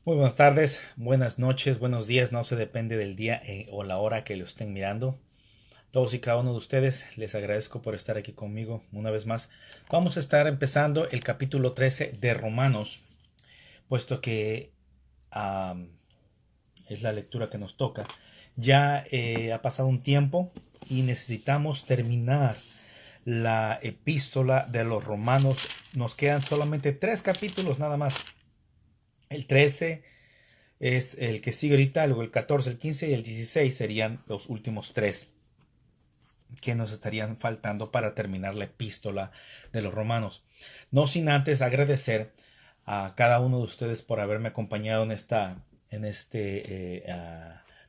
Muy buenas tardes, buenas noches, buenos días, no se depende del día o la hora que lo estén mirando. Todos y cada uno de ustedes les agradezco por estar aquí conmigo una vez más. Vamos a estar empezando el capítulo 13 de Romanos, puesto que um, es la lectura que nos toca. Ya ha pasado un tiempo y necesitamos terminar la epístola de los Romanos. Nos quedan solamente 3 capítulos nada más. El 13 es el que sigue ahorita, luego el 14, el 15 y el 16 serían los últimos 3 que nos estarían faltando para terminar la epístola de los romanos. No sin antes agradecer a cada uno de ustedes por haberme acompañado en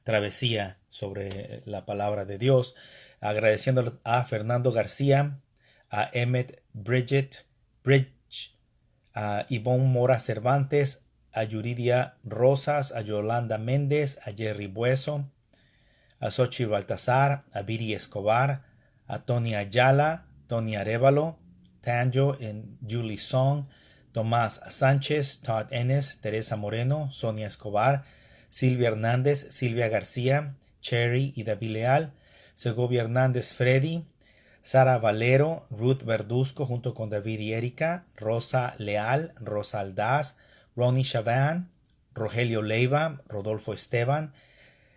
travesía sobre la palabra de Dios, agradeciendo a Fernando García, a Emmet Bridge, a Ivonne Mora Cervantes, a Yuridia Rosas, a Yolanda Méndez, a Jerry Bueso, a Xochitl Baltazar, a Viri Escobar, a Tony Ayala, Tony Arevalo, Tanjo en Julie Song, Tomás Sánchez, Todd Ennis, Teresa Moreno, Sonia Escobar, Silvia Hernández, Silvia García, Cherry y David Leal, Segovia Hernández Freddy, Sara Valero, Ruth Verduzco junto con David y Erika, Rosa Leal, Rosa Aldaz, Ronnie Chavan, Rogelio Leiva, Rodolfo Esteban,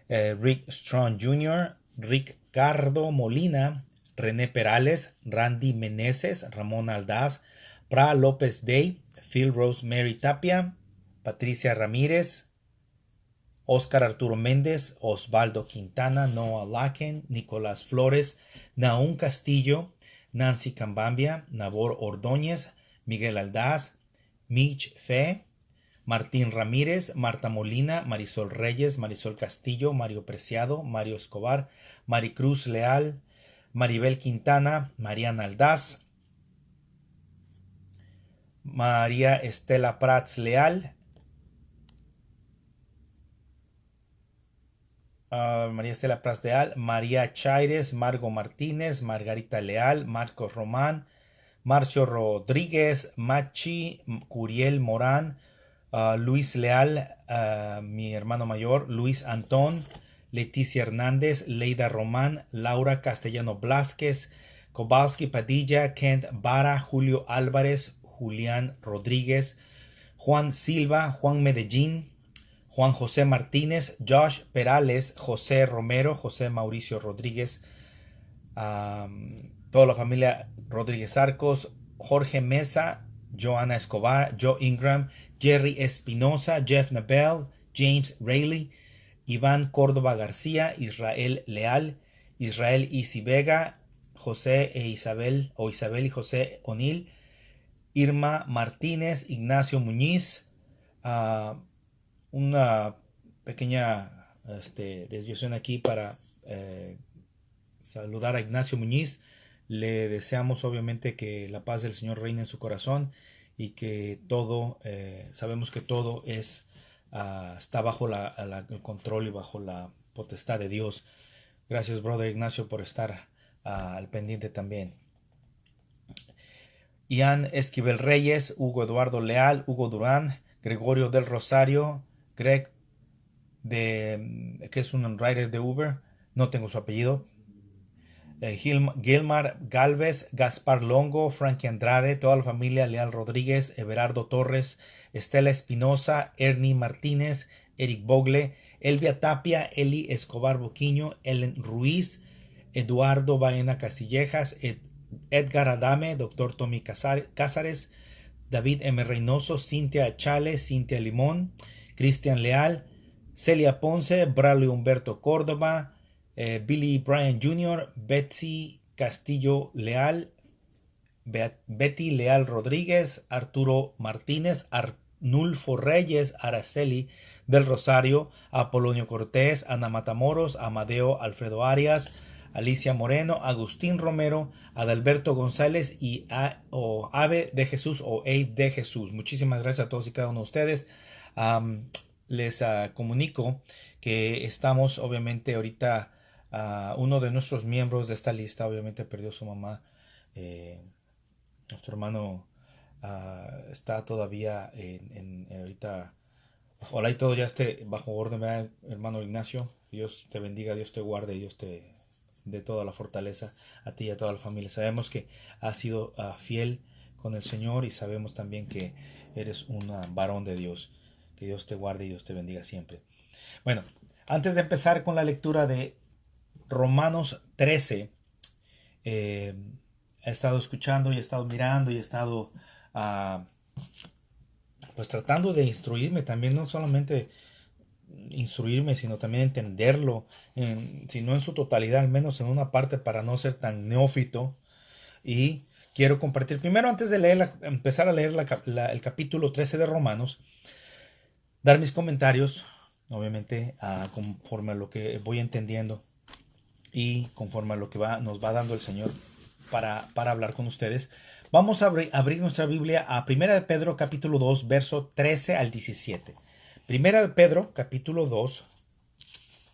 Rick Strong Jr., Ricardo Molina, René Perales, Randy Meneses, Ramón Aldaz, Pra López Day, Phil Rosemary Tapia, Patricia Ramírez, Oscar Arturo Méndez, Osvaldo Quintana, Noah Laken, Nicolás Flores, Naún Castillo, Nancy Cambambia, Nabor Ordóñez, Miguel Aldaz, Mitch Fe, Martín Ramírez, Marta Molina, Marisol Reyes, Marisol Castillo, Mario Preciado, Mario Escobar, Maricruz Leal, Maribel Quintana, Mariana Aldaz, María Estela Prats Leal, María Estela Prats Leal, María Chaires, Margo Martínez, Margarita Leal, Marcos Román, Marcio Rodríguez, Machi, Curiel Morán, Luis Leal, mi hermano mayor, Luis Antón, Leticia Hernández, Leida Román, Laura Castellano Blasquez, Kowalski Padilla, Kent Vara, Julio Álvarez, Julián Rodríguez, Juan Silva, Juan Medellín, Juan José Martínez, Josh Perales, José Romero, José Mauricio Rodríguez, toda la familia Rodríguez Arcos, Jorge Mesa, Joana Escobar, Joe Ingram, Jerry Espinosa, Jeff Nabel, James Rayleigh, Iván Córdoba García, Israel Leal, Israel Isi Vega, José e Isabel o Isabel y José O'Neill, Irma Martínez, Ignacio Muñiz, uh, una pequeña desviación aquí para saludar a Ignacio Muñiz. Le deseamos obviamente que la paz del Señor reine en su corazón y que todo, sabemos que todo está bajo el control y bajo la potestad de Dios. Gracias, brother Ignacio, por estar al pendiente también. Ian Esquivel Reyes, Hugo Eduardo Leal, Hugo Durán, Gregorio del Rosario, Greg, que es un rider de Uber, no tengo su apellido, Gilmar Galvez, Gaspar Longo, Frankie Andrade, toda la familia Leal Rodríguez, Everardo Torres, Estela Espinosa, Ernie Martínez, Eric Bogle, Elvia Tapia, Eli Escobar Boquiño, Ellen Ruiz, Eduardo Baena Castillejas, Edgar Adame, Dr. Tommy Cázares, David M. Reynoso, Cintia Chale, Cintia Limón, Cristian Leal, Celia Ponce, Braulio Humberto Córdoba, Billy Bryan Jr., Betsy Castillo Leal, Betty Leal Rodríguez, Arturo Martínez, Arnulfo Reyes, Araceli del Rosario, Apolonio Cortés, Ana Matamoros, Amadeo Alfredo Arias, Alicia Moreno, Agustín Romero, Adalberto González y Ave de Jesús o Abe de Jesús. Muchísimas gracias a todos y cada uno de ustedes. Les comunico que estamos obviamente ahorita, uno de nuestros miembros de esta lista obviamente perdió a su mamá. Nuestro hermano está todavía ahorita Ojalá y todo ya esté bajo orden, ¿verdad, hermano Ignacio? Dios te bendiga, Dios te guarde, Dios te dé toda la fortaleza a ti y a toda la familia. Sabemos que has sido fiel con el Señor y sabemos también que eres un varón de Dios. Que Dios te guarde y Dios te bendiga siempre. Bueno, antes de empezar con la lectura de Romanos 13, he estado escuchando y he estado mirando y he estado uh, pues tratando de instruirme también, no solamente instruirme, sino también entenderlo, si no en su totalidad, al menos en una parte para no ser tan neófito. Y quiero compartir, primero antes de empezar a leer el capítulo 13 de Romanos, dar mis comentarios, obviamente conforme a lo que voy entendiendo y conforme a lo que nos va dando el Señor para hablar con ustedes. Vamos a abrir nuestra Biblia a 1 de Pedro capítulo 2, verso 13 al 17. 1 de Pedro capítulo 2,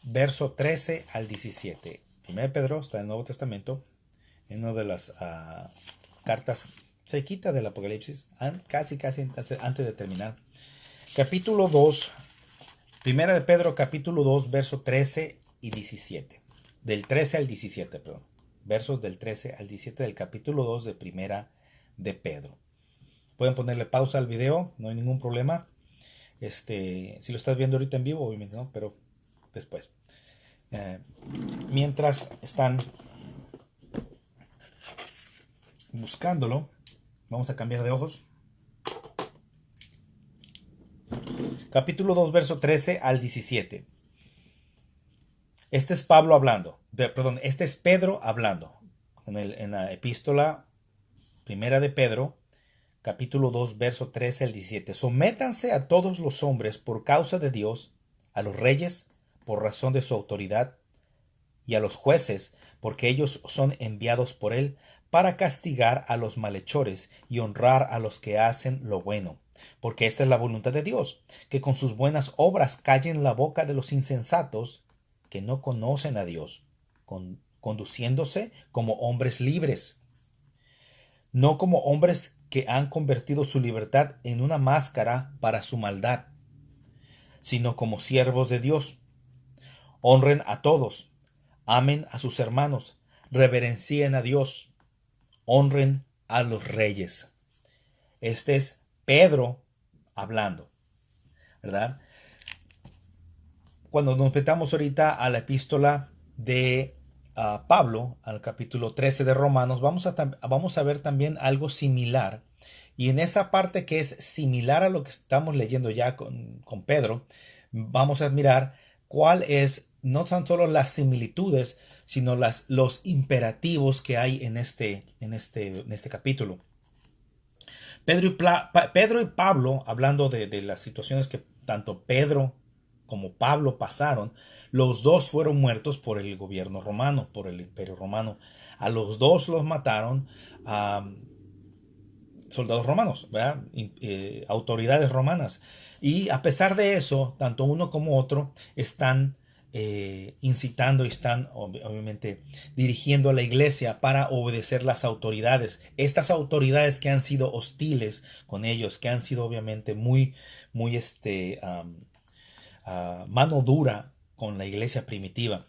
verso 13 al 17. 1 de Pedro está en el Nuevo Testamento, en una de las cartas cerquita del Apocalipsis, casi antes de terminar. Capítulo 2, 1 de Pedro capítulo 2, verso 13 y 17. Del 13 al 17, perdón. Versos del 13 al 17 del capítulo 2 de Primera de Pedro. Pueden ponerle pausa al video, no hay ningún problema. Si lo estás viendo ahorita en vivo, obviamente no, pero después. Mientras están buscándolo, vamos a cambiar de ojos. Capítulo 2, verso 13 al 17. Este es Pablo hablando, este es Pedro hablando. En la epístola primera de Pedro, capítulo 2, verso 13 al 17. Sométanse a todos los hombres por causa de Dios, a los reyes por razón de su autoridad, y a los jueces, porque ellos son enviados por él para castigar a los malhechores y honrar a los que hacen lo bueno. Porque esta es la voluntad de Dios, que con sus buenas obras callen la boca de los insensatos que no conocen a Dios, conduciéndose como hombres libres, no como hombres que han convertido su libertad en una máscara para su maldad, sino como siervos de Dios. Honren a todos, amen a sus hermanos, reverencien a Dios, honren a los reyes. Este es Pedro hablando, ¿verdad? Cuando nos metamos ahorita a la epístola de Pablo, al capítulo 13 de Romanos, vamos a ver también algo similar. Y en esa parte que es similar a lo que estamos leyendo ya con Pedro, vamos a mirar cuál es, no tan solo las similitudes, sino los imperativos que hay en este capítulo. Pedro y Pablo, hablando de las situaciones que tanto Pedro como Pablo pasaron, los dos fueron muertos por el gobierno romano, por el imperio romano. A los dos los mataron soldados romanos, ¿verdad? Autoridades romanas. Y a pesar de eso, tanto uno como otro están incitando y están obviamente dirigiendo a la iglesia para obedecer las autoridades. Estas autoridades que han sido hostiles con ellos, que han sido obviamente muy mano dura con la iglesia primitiva.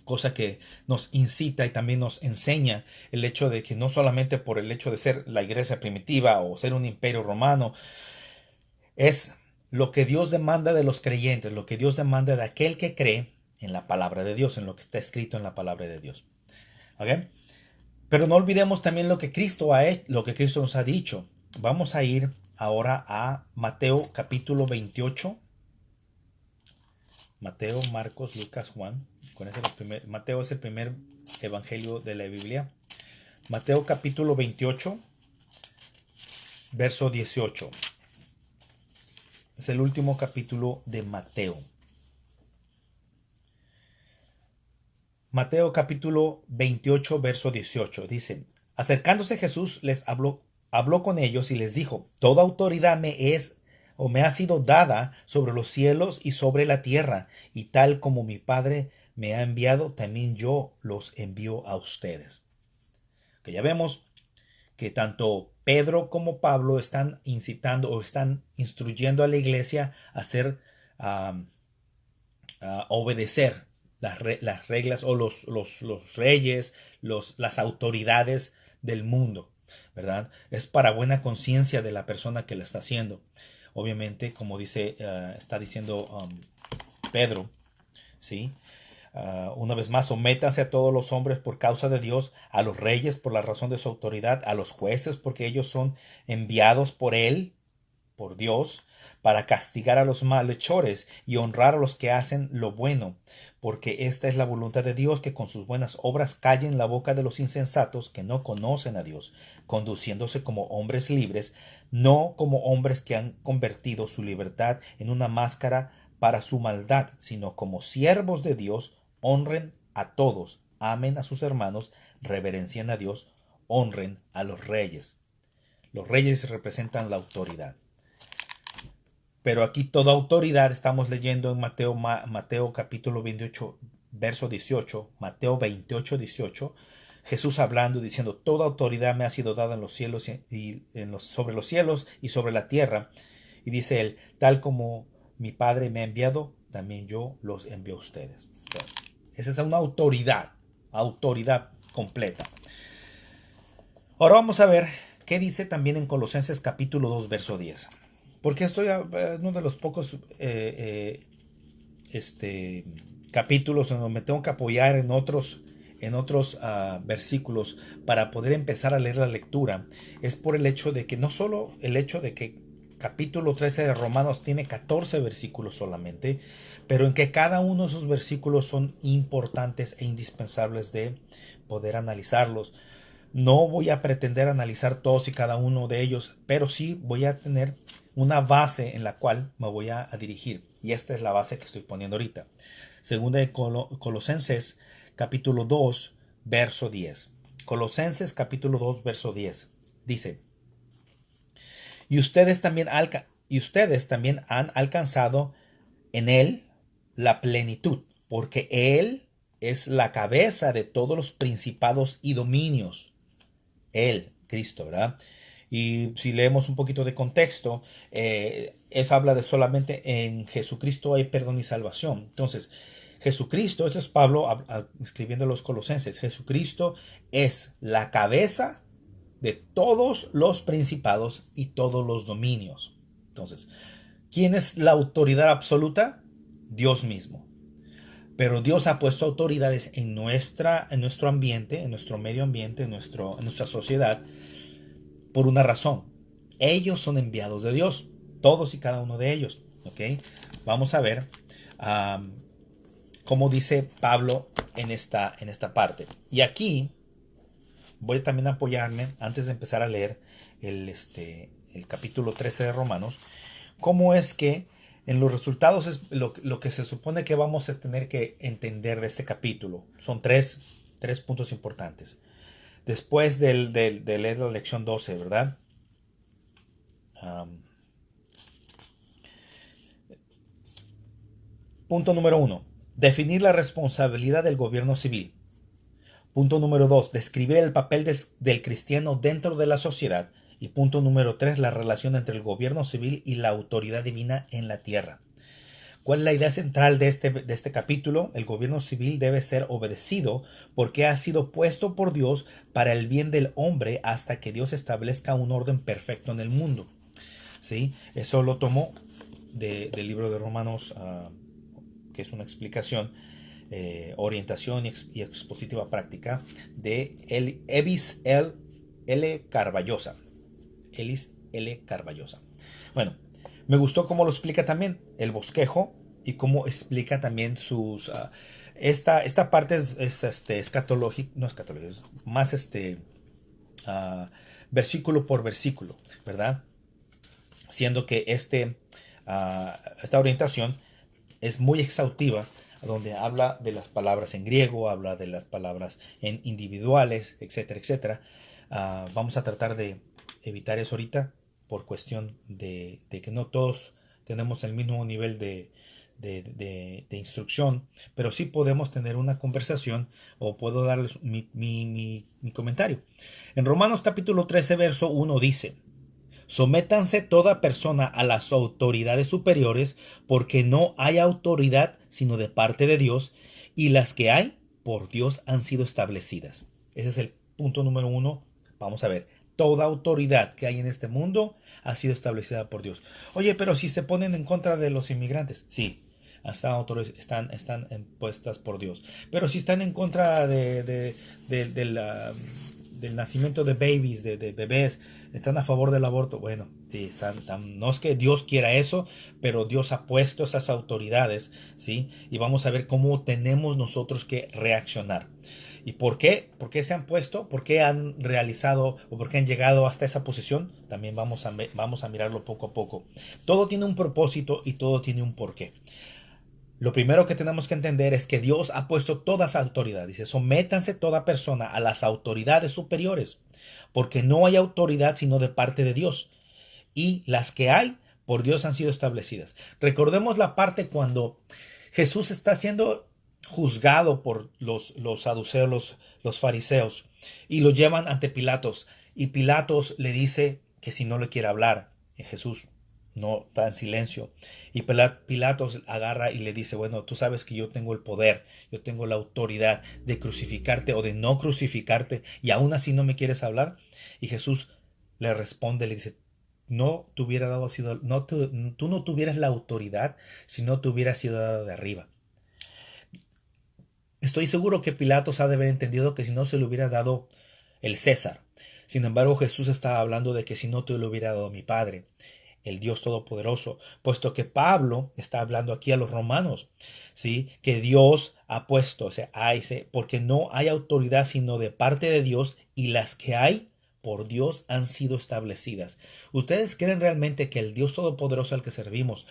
Cosa que nos incita y también nos enseña el hecho de que no solamente por el hecho de ser la iglesia primitiva o ser un imperio romano, es lo que Dios demanda de los creyentes, lo que Dios demanda de aquel que cree en la palabra de Dios, en lo que está escrito en la palabra de Dios. ¿Okay? Pero no olvidemos también lo que Cristo ha hecho, lo que Cristo nos ha dicho. Vamos a ir ahora a Mateo capítulo 28. Mateo, Marcos, Lucas, Juan. Mateo es el primer evangelio de la Biblia. Mateo capítulo 28, verso 18. Es el último capítulo de Mateo. Mateo capítulo 28, verso 18. Dice, acercándose Jesús les habló con ellos y les dijo, toda autoridad me ha sido dada sobre los cielos y sobre la tierra, y tal como mi Padre me ha enviado, también yo los envío a ustedes. Que ya vemos que tanto Pedro como Pablo están incitando o están instruyendo a la iglesia a hacer, a obedecer las reglas o los reyes, las autoridades del mundo, ¿verdad? Es para buena conciencia de la persona que lo está haciendo. Obviamente, como dice, está diciendo Pedro, ¿sí? Una vez más, sométanse a todos los hombres por causa de Dios, a los reyes por la razón de su autoridad, a los jueces porque ellos son enviados por él, por Dios, para castigar a los malhechores y honrar a los que hacen lo bueno, porque esta es la voluntad de Dios, que con sus buenas obras callen la boca de los insensatos que no conocen a Dios, conduciéndose como hombres libres, no como hombres que han convertido su libertad en una máscara para su maldad, sino como siervos de Dios. Honren a todos, amen a sus hermanos, reverencien a Dios, honren a los reyes. Los reyes representan la autoridad. Pero aquí toda autoridad, estamos leyendo en Mateo capítulo 28, verso 18, Mateo 28, 18, Jesús hablando, diciendo, toda autoridad me ha sido dada en los cielos y sobre los cielos y sobre la tierra. Y dice él, tal como mi Padre me ha enviado, también yo los envío a ustedes. Entonces, esa es una autoridad completa. Ahora vamos a ver qué dice también en Colosenses capítulo 2, verso 10. Porque estoy en uno de los pocos capítulos en donde me tengo que apoyar en otros versículos para poder empezar a leer la lectura. Es por el hecho de que no solo el hecho de que capítulo 13 de Romanos tiene 14 versículos solamente, pero en que cada uno de esos versículos son importantes e indispensables de poder analizarlos. No voy a pretender analizar todos y cada uno de ellos, pero sí voy a tener una base en la cual me voy a dirigir. Y esta es la base que estoy poniendo ahorita. Segunda de Colosenses, capítulo 2, verso 10. Colosenses, capítulo 2, verso 10. Dice, y ustedes también han alcanzado en él la plenitud, porque él es la cabeza de todos los principados y dominios. Él, Cristo, ¿verdad? Y si leemos un poquito de contexto, eso habla de solamente en Jesucristo hay perdón y salvación. Entonces, Jesucristo, eso es Pablo escribiendo a los Colosenses, Jesucristo es la cabeza de todos los principados y todos los dominios. Entonces, ¿quién es la autoridad absoluta? Dios mismo. Pero Dios ha puesto autoridades en nuestro ambiente, en nuestro medio ambiente, en nuestra sociedad, por una razón. Ellos son enviados de Dios, todos y cada uno de ellos. ¿Okay? Vamos a ver cómo dice Pablo en esta parte. Y aquí voy también a apoyarme, antes de empezar a leer el capítulo 13 de Romanos, cómo es que en los resultados es lo que se supone que vamos a tener que entender de este capítulo. Son tres puntos importantes. Después de leer la lección 12, ¿verdad? Punto número 1. Definir la responsabilidad del gobierno civil. Punto número 2. Describir el papel del cristiano dentro de la sociedad. Y punto número 3. La relación entre el gobierno civil y la autoridad divina en la tierra. ¿Cuál es la idea central de este capítulo? El gobierno civil debe ser obedecido porque ha sido puesto por Dios para el bien del hombre hasta que Dios establezca un orden perfecto en el mundo. ¿Sí? Eso lo tomó del libro de Romanos, que es una explicación, orientación y expositiva práctica de Elis L. Carballosa. Elis L. Carballosa. Bueno, me gustó cómo lo explica también el bosquejo y cómo explica también sus... esta parte es escatológica, no escatológica, es más versículo por versículo, ¿verdad? Siendo que esta orientación es muy exhaustiva, donde habla de las palabras en griego, habla de las palabras en individuales, etcétera, etcétera. Vamos a tratar de evitar eso ahorita por cuestión de que no todos tenemos el mismo nivel de de instrucción, pero sí podemos tener una conversación o puedo darles mi comentario. En Romanos capítulo 13, verso 1 dice: Sométanse toda persona a las autoridades superiores, porque no hay autoridad sino de parte de Dios, y las que hay por Dios han sido establecidas. Ese es el punto número 1. Vamos a ver, toda autoridad que hay en este mundo ha sido establecida por Dios. Oye, pero si se ponen en contra de los inmigrantes, sí, están impuestas por Dios. Pero si están en contra del nacimiento de babies, de bebés, están a favor del aborto, bueno, sí, no es que Dios quiera eso, pero Dios ha puesto esas autoridades, ¿sí? Y vamos a ver cómo tenemos nosotros que reaccionar. ¿Y por qué? ¿Por qué se han puesto? ¿Por qué han realizado o por qué han llegado hasta esa posición? También vamos a mirarlo poco a poco. Todo tiene un propósito y todo tiene un porqué. Lo primero que tenemos que entender es que Dios ha puesto toda esa autoridad. Dice, sométanse toda persona a las autoridades superiores, porque no hay autoridad sino de parte de Dios. Y las que hay, por Dios han sido establecidas. Recordemos la parte cuando Jesús está siendo juzgado por los saduceos, los fariseos, y lo llevan ante Pilatos. Y Pilatos le dice que si no le quiere hablar, Jesús no está en silencio. Y Pilatos agarra y le dice, bueno, tú sabes que yo tengo el poder, yo tengo la autoridad de crucificarte o de no crucificarte, y aún así no me quieres hablar. Y Jesús le responde, le dice, no te hubiera dado sido, no tú no tuvieras la autoridad si no te hubiera sido dado de arriba. Estoy seguro que Pilatos ha de haber entendido que si no se le hubiera dado el César. Sin embargo, Jesús estaba hablando de que si no te lo hubiera dado mi Padre, el Dios Todopoderoso, puesto que Pablo está hablando aquí a los romanos, ¿sí? Que Dios ha puesto, o sea, porque no hay autoridad sino de parte de Dios, y las que hay por Dios han sido establecidas. ¿Ustedes creen realmente que el Dios Todopoderoso al que servimos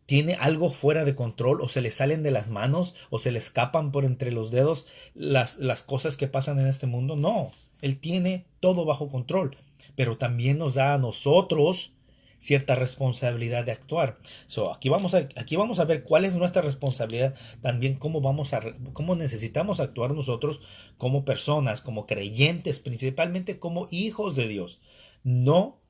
tiene algo fuera de control, o se le salen de las manos, o se le escapan por entre los dedos las cosas que pasan en este mundo? No, Él tiene todo bajo control, pero también nos da a nosotros cierta responsabilidad de actuar. Aquí vamos a ver cuál es nuestra responsabilidad, también cómo necesitamos actuar nosotros como personas, como creyentes, principalmente como hijos de Dios, no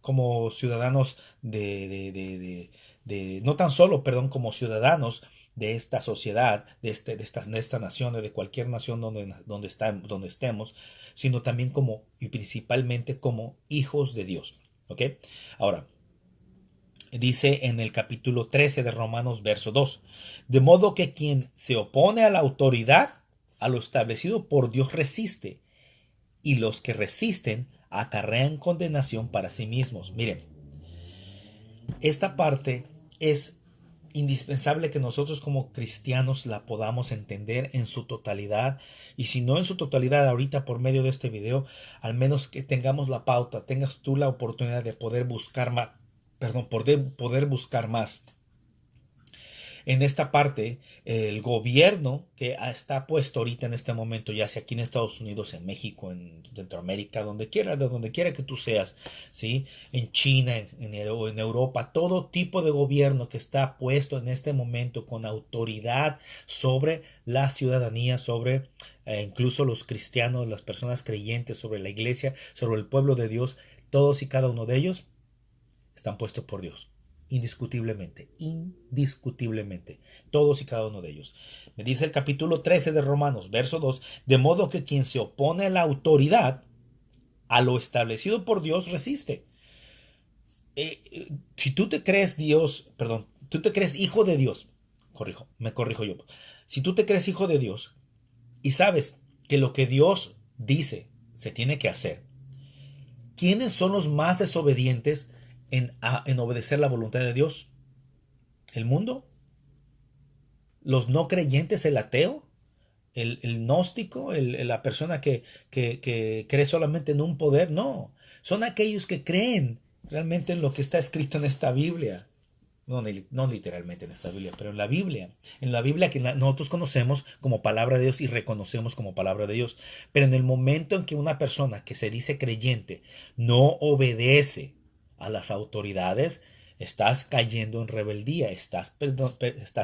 como ciudadanos no tan solo, perdón, como ciudadanos de esta sociedad, de esta nación, de cualquier nación donde estemos, sino también como y principalmente como hijos de Dios. ¿Ok? Ahora, dice en el capítulo 13 de Romanos, verso 2, de modo que quien se opone a la autoridad, a lo establecido por Dios resiste, y los que resisten acarrean condenación para sí mismos. Miren, esta parte es indispensable que nosotros como cristianos la podamos entender en su totalidad, y si no en su totalidad ahorita por medio de este video, al menos que tengamos la pauta, tengas tú la oportunidad de poder buscar más, poder buscar más. En esta parte, el gobierno que está puesto ahorita en este momento, ya sea aquí en Estados Unidos, en México, en Centroamérica, de donde quiera que tú seas, ¿sí? En China, en Europa, todo tipo de gobierno que está puesto en este momento con autoridad sobre la ciudadanía, sobre incluso los cristianos, las personas creyentes, sobre la iglesia, sobre el pueblo de Dios, todos y cada uno de ellos están puestos por Dios. Indiscutiblemente, todos y cada uno de ellos. Me dice el capítulo 13 de Romanos, verso 2, de modo que quien se opone a la autoridad, a lo establecido por Dios, resiste. Si tú te crees tú te crees hijo de Dios, me corrijo yo. Si tú te crees hijo de Dios y sabes que lo que Dios dice se tiene que hacer, ¿quiénes son los más desobedientes en obedecer la voluntad de Dios? ¿El mundo? ¿Los no creyentes? ¿El ateo? ¿El gnóstico? ¿La persona que cree solamente en un poder? No, son aquellos que creen realmente en lo que está escrito en esta Biblia. No literalmente en esta Biblia, pero en la Biblia que nosotros conocemos como palabra de Dios y reconocemos como palabra de Dios. Pero en el momento en que una persona que se dice creyente no obedece a las autoridades, estás cayendo en rebeldía, estás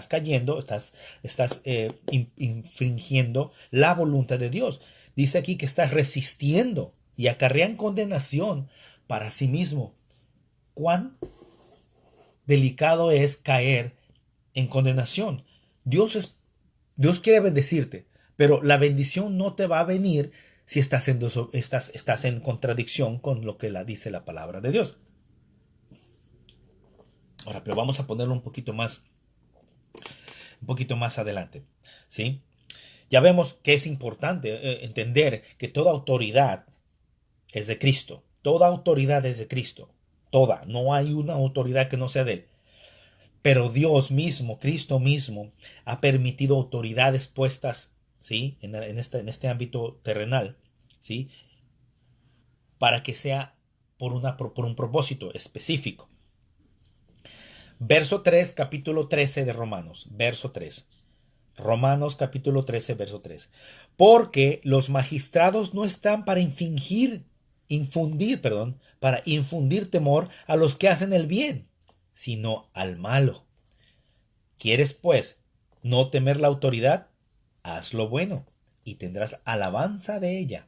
cayendo, estás infringiendo la voluntad de Dios. Dice aquí que estás resistiendo y acarrean condenación para sí mismo. ¿Cuán delicado es caer en condenación? Dios quiere bendecirte, pero la bendición no te va a venir si estás en contradicción con lo que dice la palabra de Dios. Ahora, pero vamos a ponerlo un poquito más adelante, ¿sí? Ya vemos que es importante entender que toda autoridad es de Cristo. Toda autoridad es de Cristo. Toda. No hay una autoridad que no sea de Él. Pero Dios mismo, Cristo mismo, ha permitido autoridades puestas, ¿sí? en este ámbito terrenal, ¿sí? Para que sea por un propósito específico. Verso 3, capítulo 13 de Romanos. Verso 3. Romanos capítulo 13, verso 3. Porque los magistrados no están para infundir temor a los que hacen el bien, sino al malo. ¿Quieres, pues, no temer la autoridad? Haz lo bueno y tendrás alabanza de ella.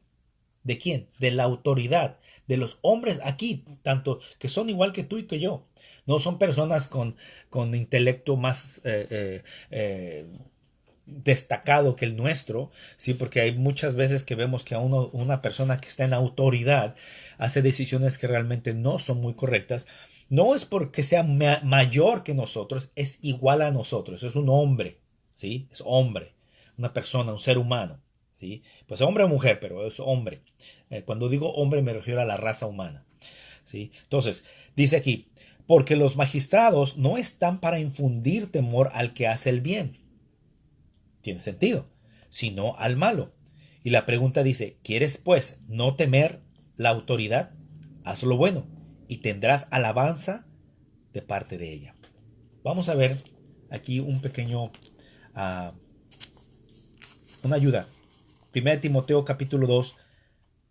¿De quién? De la autoridad, de los hombres aquí, tanto que son igual que tú y que yo. No son personas con intelecto más destacado que el nuestro, ¿sí? Porque hay muchas veces que vemos que una persona que está en autoridad hace decisiones que realmente no son muy correctas. No es porque sea mayor que nosotros, es igual a nosotros, es un hombre, ¿sí? Es hombre, una persona, un ser humano, ¿sí? Pues hombre o mujer, pero es hombre. Cuando digo hombre me refiero a la raza humana, ¿sí? Entonces, dice aquí, porque los magistrados no están para infundir temor al que hace el bien. Tiene sentido, sino al malo. Y la pregunta dice, ¿quieres pues no temer la autoridad? Haz lo bueno y tendrás alabanza de parte de ella. Vamos a ver aquí un pequeño, una ayuda. 1 Timoteo capítulo 2,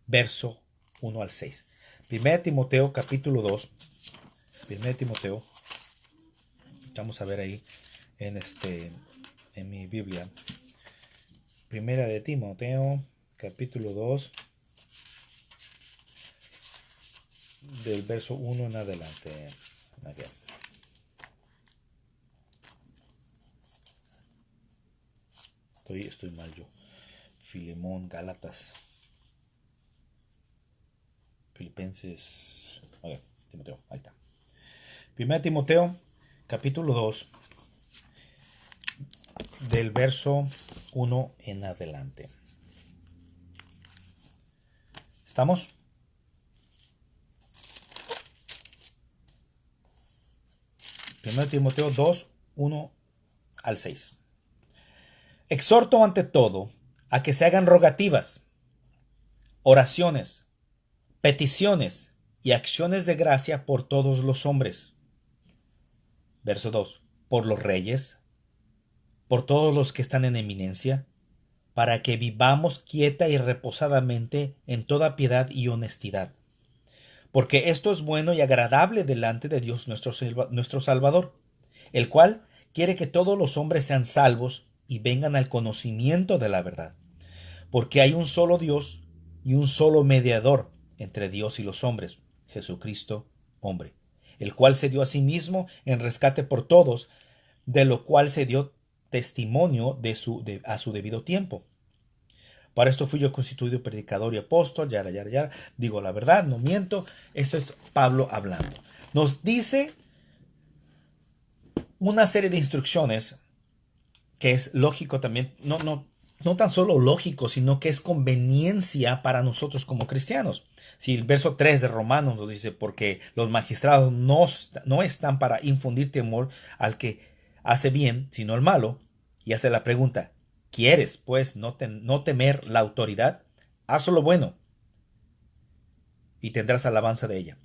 verso 1 al 6. 1 Timoteo capítulo 2, 1 Timoteo, vamos a ver ahí en mi Biblia. Primera de Timoteo, capítulo 2, del verso 1 en adelante. Okay. Estoy mal yo. Filemón, Gálatas, Filipenses. A ver, Timoteo, ahí está. Primera Timoteo, capítulo 2, del verso 1 en adelante. ¿Estamos? Primero Timoteo 2, 1 al 6. Exhorto ante todo a que se hagan rogativas, oraciones, peticiones y acciones de gracia por todos los hombres. Verso 2. Por los reyes, por todos los que están en eminencia, para que vivamos quieta y reposadamente en toda piedad y honestidad. Porque esto es bueno y agradable delante de Dios nuestro Salvador, el cual quiere que todos los hombres sean salvos y vengan al conocimiento de la verdad. Porque hay un solo Dios y un solo mediador entre Dios y los hombres, Jesucristo, hombre, el cual se dio a sí mismo en rescate por todos, de lo cual se dio testimonio a su debido tiempo. Para esto fui yo constituido predicador y apóstol, yara. Digo la verdad, no miento. Eso es Pablo hablando. Nos dice una serie de instrucciones que es lógico también, no tan solo lógico, sino que es conveniencia para nosotros como cristianos. Si el verso 3 de Romanos nos dice, porque los magistrados no están para infundir temor al que hace bien, sino al malo, y hace la pregunta, ¿quieres pues no temer la autoridad? Haz lo bueno y tendrás alabanza de ella.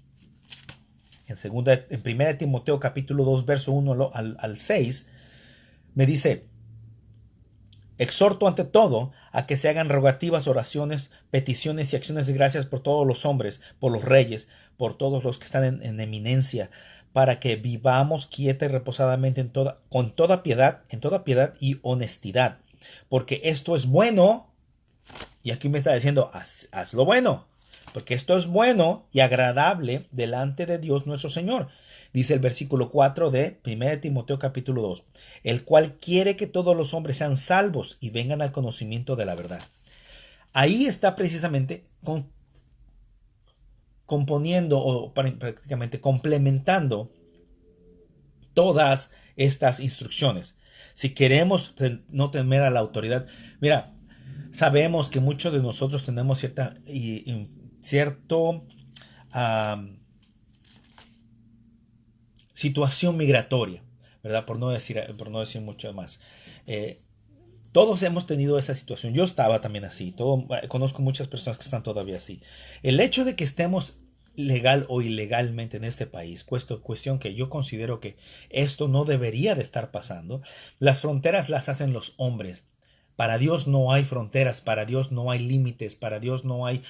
En 1 Timoteo capítulo 2 verso 1 al 6 me dice, exhorto ante todo a que se hagan rogativas, oraciones, peticiones y acciones de gracias por todos los hombres, por los reyes, por todos los que están en eminencia, para que vivamos quieta y reposadamente con toda piedad, en toda piedad y honestidad. Porque esto es bueno, y aquí me está diciendo, haz lo bueno, porque esto es bueno y agradable delante de Dios nuestro Señor. Dice el versículo 4 de 1 Timoteo capítulo 2, el cual quiere que todos los hombres sean salvos y vengan al conocimiento de la verdad. Ahí está precisamente componiendo o prácticamente complementando todas estas instrucciones. Si queremos no temer a la autoridad, mira, sabemos que muchos de nosotros tenemos cierto situación migratoria, ¿verdad? Por no decir mucho más. Todos hemos tenido esa situación. Yo estaba también así. Conozco muchas personas que están todavía así. El hecho de que estemos legal o ilegalmente en este país, cuestión que yo considero que esto no debería de estar pasando. Las fronteras las hacen los hombres. Para Dios no hay fronteras, para Dios no hay límites, para Dios no hay,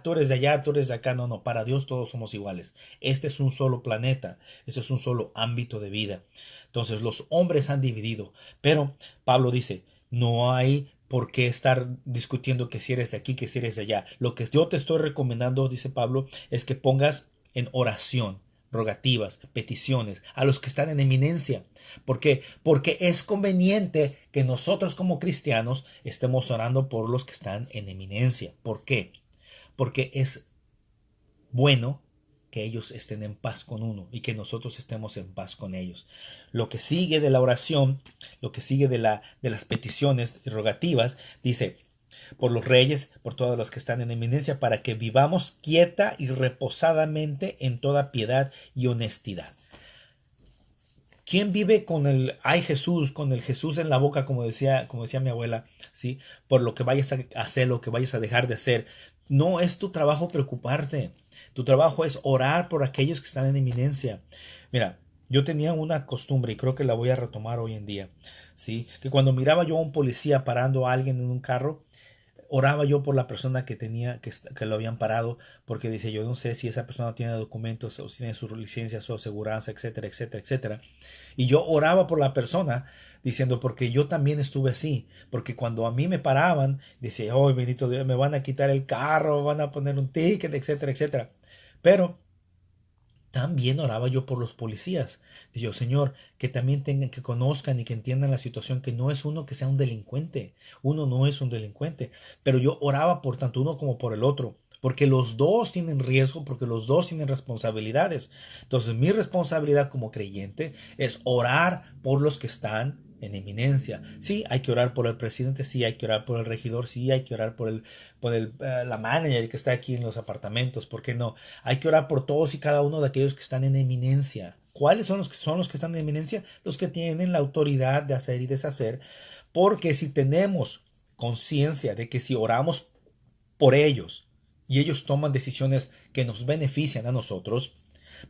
tú eres de allá, tú eres de acá, no, para Dios todos somos iguales. Este es un solo planeta, este es un solo ámbito de vida. Entonces los hombres han dividido, pero Pablo dice, no hay por qué estar discutiendo que si eres de aquí, que si eres de allá. Lo que yo te estoy recomendando, dice Pablo, es que pongas en oración rogativas, peticiones a los que están en eminencia. ¿Por qué? Porque es conveniente que nosotros como cristianos estemos orando por los que están en eminencia. ¿Por qué? Porque es bueno que ellos estén en paz con uno y que nosotros estemos en paz con ellos. Lo que sigue de la oración, lo que sigue de las peticiones y rogativas, dice, por los reyes, por todos los que están en eminencia, para que vivamos quieta y reposadamente en toda piedad y honestidad. ¿Quién vive con el ay Jesús, con el Jesús en la boca, como decía mi abuela, ¿sí? Por lo que vayas a hacer, lo que vayas a dejar de hacer? No es tu trabajo preocuparte. Tu trabajo es orar por aquellos que están en eminencia. Mira, yo tenía una costumbre y creo que la voy a retomar hoy en día, ¿sí? Que cuando miraba yo a un policía parando a alguien en un carro, oraba yo por la persona que lo habían parado, porque dice, yo no sé si esa persona tiene documentos o si tiene su licencia, su aseguranza, etcétera, etcétera, etcétera. Y yo oraba por la persona diciendo, porque yo también estuve así, porque cuando a mí me paraban, decía, oh, bendito Dios, me van a quitar el carro, me van a poner un ticket, etcétera, etcétera. Pero también oraba yo por los policías. Dije yo, Señor, que también que conozcan y que entiendan la situación, que no es uno que sea un delincuente. Uno no es un delincuente. Pero yo oraba por tanto uno como por el otro. Porque los dos tienen riesgo, porque los dos tienen responsabilidades. Entonces mi responsabilidad como creyente es orar por los que están en eminencia. Sí, hay que orar por el presidente, sí, hay que orar por el regidor, sí, hay que orar por la manager que está aquí en los apartamentos, ¿por qué no? Hay que orar por todos y cada uno de aquellos que están en eminencia. ¿Cuáles son los que están en eminencia? Los que tienen la autoridad de hacer y deshacer, porque si tenemos conciencia de que si oramos por ellos y ellos toman decisiones que nos benefician a nosotros,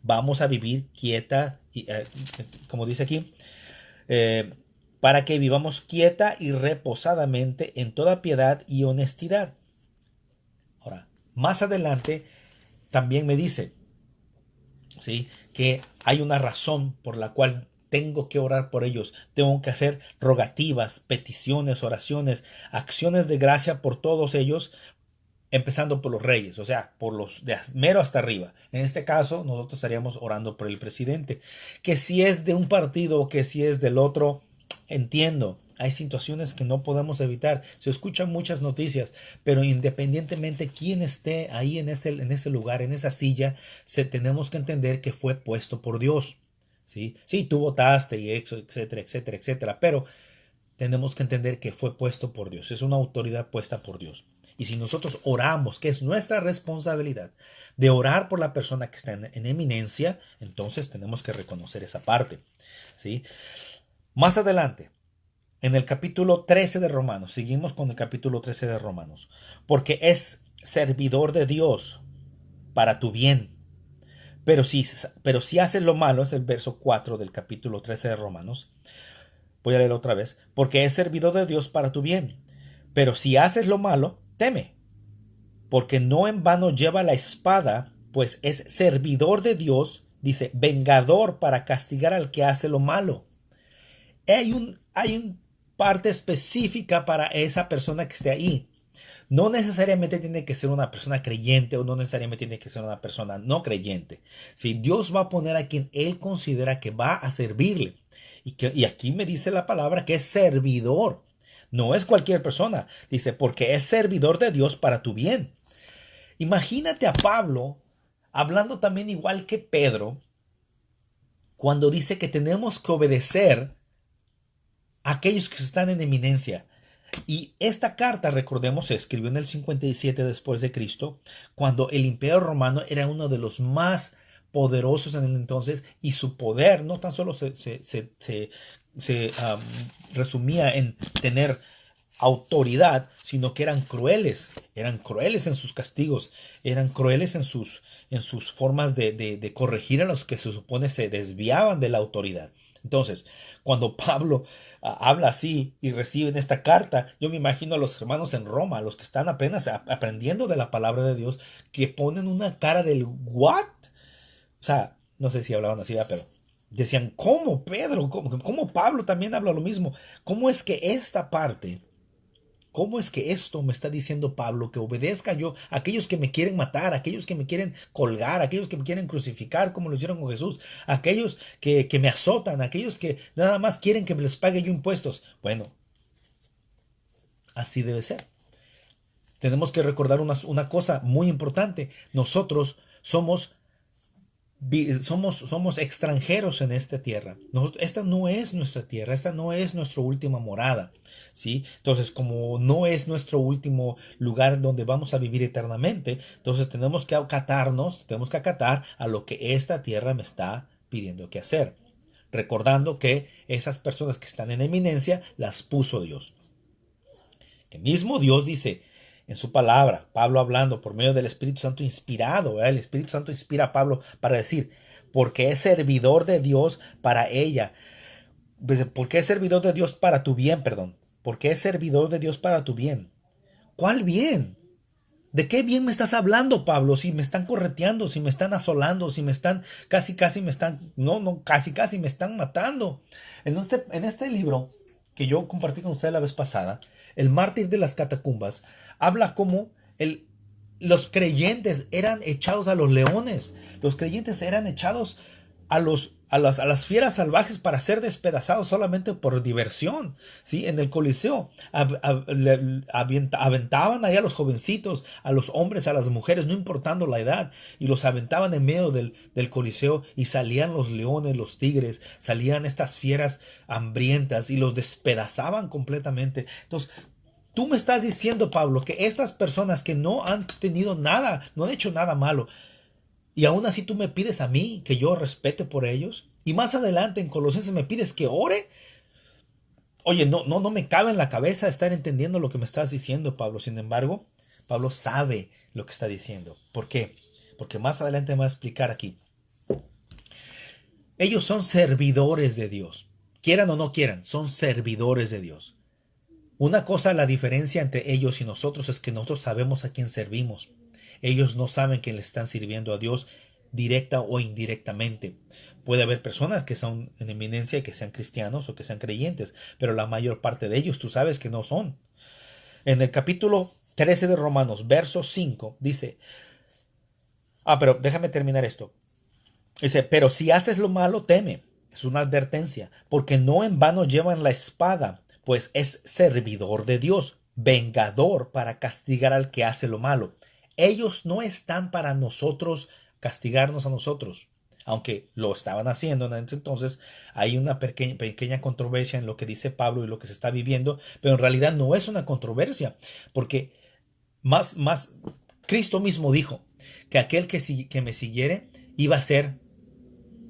vamos a vivir quieta, como dice aquí, para que vivamos quieta y reposadamente en toda piedad y honestidad. Ahora, más adelante también me dice, ¿sí?, que hay una razón por la cual tengo que orar por ellos. Tengo que hacer rogativas, peticiones, oraciones, acciones de gracia por todos ellos, empezando por los reyes, o sea, por los de mero hasta arriba. En este caso, nosotros estaríamos orando por el presidente. Que si es de un partido o que si es del otro, entiendo, hay situaciones que no podemos evitar. Se escuchan muchas noticias, pero independientemente quién esté ahí en ese lugar, en esa silla, tenemos que entender que fue puesto por Dios. Sí, tú votaste y etcétera, etcétera, etcétera, pero tenemos que entender que fue puesto por Dios. Es una autoridad puesta por Dios. Y si nosotros oramos, que es nuestra responsabilidad de orar por la persona que está en eminencia, entonces tenemos que reconocer esa parte, ¿sí? Más adelante, en el capítulo 13 de Romanos, seguimos con el capítulo 13 de Romanos, porque es servidor de Dios para tu bien. Pero si haces lo malo, es el verso 4 del capítulo 13 de Romanos. Voy a leer otra vez. Porque es servidor de Dios para tu bien. Pero si haces lo malo, teme. Porque no en vano lleva la espada, pues es servidor de Dios dice, vengador para castigar al que hace lo malo. Hay un parte específica para esa persona que esté ahí. No necesariamente tiene que ser una persona creyente o no necesariamente tiene que ser una persona no creyente. Si Dios va a poner a quien Él considera que va a servirle. Y aquí me dice la palabra que es servidor. No es cualquier persona. Dice, porque es servidor de Dios para tu bien. Imagínate a Pablo hablando también igual que Pedro cuando dice que tenemos que obedecer a aquellos que están en eminencia. Y esta carta, recordemos, se escribió en el 57 después de Cristo, cuando el Imperio Romano era uno de los más poderosos en el entonces, y su poder no tan solo se resumía en tener autoridad, sino que eran crueles en sus castigos, eran crueles en sus formas de corregir a los que se supone se desviaban de la autoridad. Entonces, cuando Pablo habla así y reciben esta carta, yo me imagino a los hermanos en Roma, los que están apenas aprendiendo de la palabra de Dios, que ponen una cara del ¿what? O sea, no sé si hablaban así, pero decían, ¿cómo Pedro? ¿Cómo Pablo también habla lo mismo? ¿Cómo es que esta parte, cómo es que esto me está diciendo Pablo, que obedezca yo a aquellos que me quieren matar, a aquellos que me quieren colgar, a aquellos que me quieren crucificar como lo hicieron con Jesús, a aquellos que me azotan, a aquellos que nada más quieren que me les pague yo impuestos? Bueno, así debe ser. Tenemos que recordar una cosa muy importante. Nosotros somos extranjeros en esta tierra. Esta no es nuestra tierra, esta no es nuestra última morada, ¿sí? Entonces, como no es nuestro último lugar donde vamos a vivir eternamente, entonces tenemos que acatar a lo que esta tierra me está pidiendo que hacer. Recordando que esas personas que están en eminencia las puso Dios. El mismo Dios dice en su palabra, Pablo hablando por medio del Espíritu Santo inspirado, ¿verdad? El Espíritu Santo inspira a Pablo para decir, porque es servidor de Dios para ella, porque es servidor de Dios para tu bien, perdón, porque es servidor de Dios para tu bien. ¿Cuál bien? ¿De qué bien me estás hablando, Pablo? Si me están correteando, si me están asolando, si me están casi me están, no, casi me están matando. En este libro que yo compartí con usted la vez pasada, el mártir de las catacumbas, habla como los creyentes eran echados a los leones, los creyentes eran echados a las fieras salvajes para ser despedazados solamente por diversión, ¿sí? En el Coliseo aventaban allá a los jovencitos, a los hombres, a las mujeres, no importando la edad, y los aventaban en medio del Coliseo, y salían los leones, los tigres, salían estas fieras hambrientas y los despedazaban completamente. Entonces, tú me estás diciendo, Pablo, que estas personas que no han tenido nada, no han hecho nada malo, y aún así tú me pides a mí que yo respete por ellos. Y más adelante en Colosenses me pides que ore. Oye, no me cabe en la cabeza estar entendiendo lo que me estás diciendo, Pablo. Sin embargo, Pablo sabe lo que está diciendo. ¿Por qué? Porque más adelante me va a explicar aquí. Ellos son servidores de Dios. Quieran o no quieran, son servidores de Dios. Una cosa, la diferencia entre ellos y nosotros es que nosotros sabemos a quién servimos. Ellos no saben que le están sirviendo a Dios directa o indirectamente. Puede haber personas que son en eminencia y que sean cristianos o que sean creyentes, pero la mayor parte de ellos tú sabes que no son. En el capítulo 13 de Romanos, verso 5, dice, pero déjame terminar esto. Dice, pero si haces lo malo, teme. Es una advertencia, porque no en vano llevan la espada, pues es servidor de Dios, vengador para castigar al que hace lo malo. Ellos no están para nosotros castigarnos a nosotros, aunque lo estaban haciendo en ese entonces. Hay una pequeña controversia en lo que dice Pablo y lo que se está viviendo, pero en realidad no es una controversia, porque más Cristo mismo dijo que aquel que me siguiere iba a ser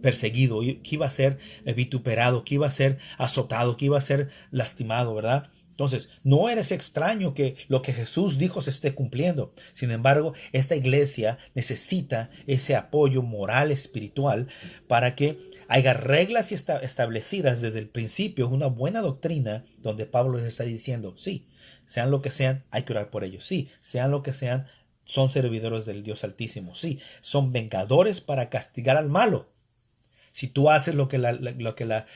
perseguido, que iba a ser vituperado, que iba a ser azotado, que iba a ser lastimado, ¿verdad? Entonces, no eres extraño que lo que Jesús dijo se esté cumpliendo. Sin embargo, esta iglesia necesita ese apoyo moral, espiritual, para que haya reglas establecidas desde el principio, una buena doctrina donde Pablo les está diciendo, sí, sean lo que sean, hay que orar por ellos. Sí, sean lo que sean, son servidores del Dios Altísimo. Sí, son vengadores para castigar al malo. Si tú haces lo que la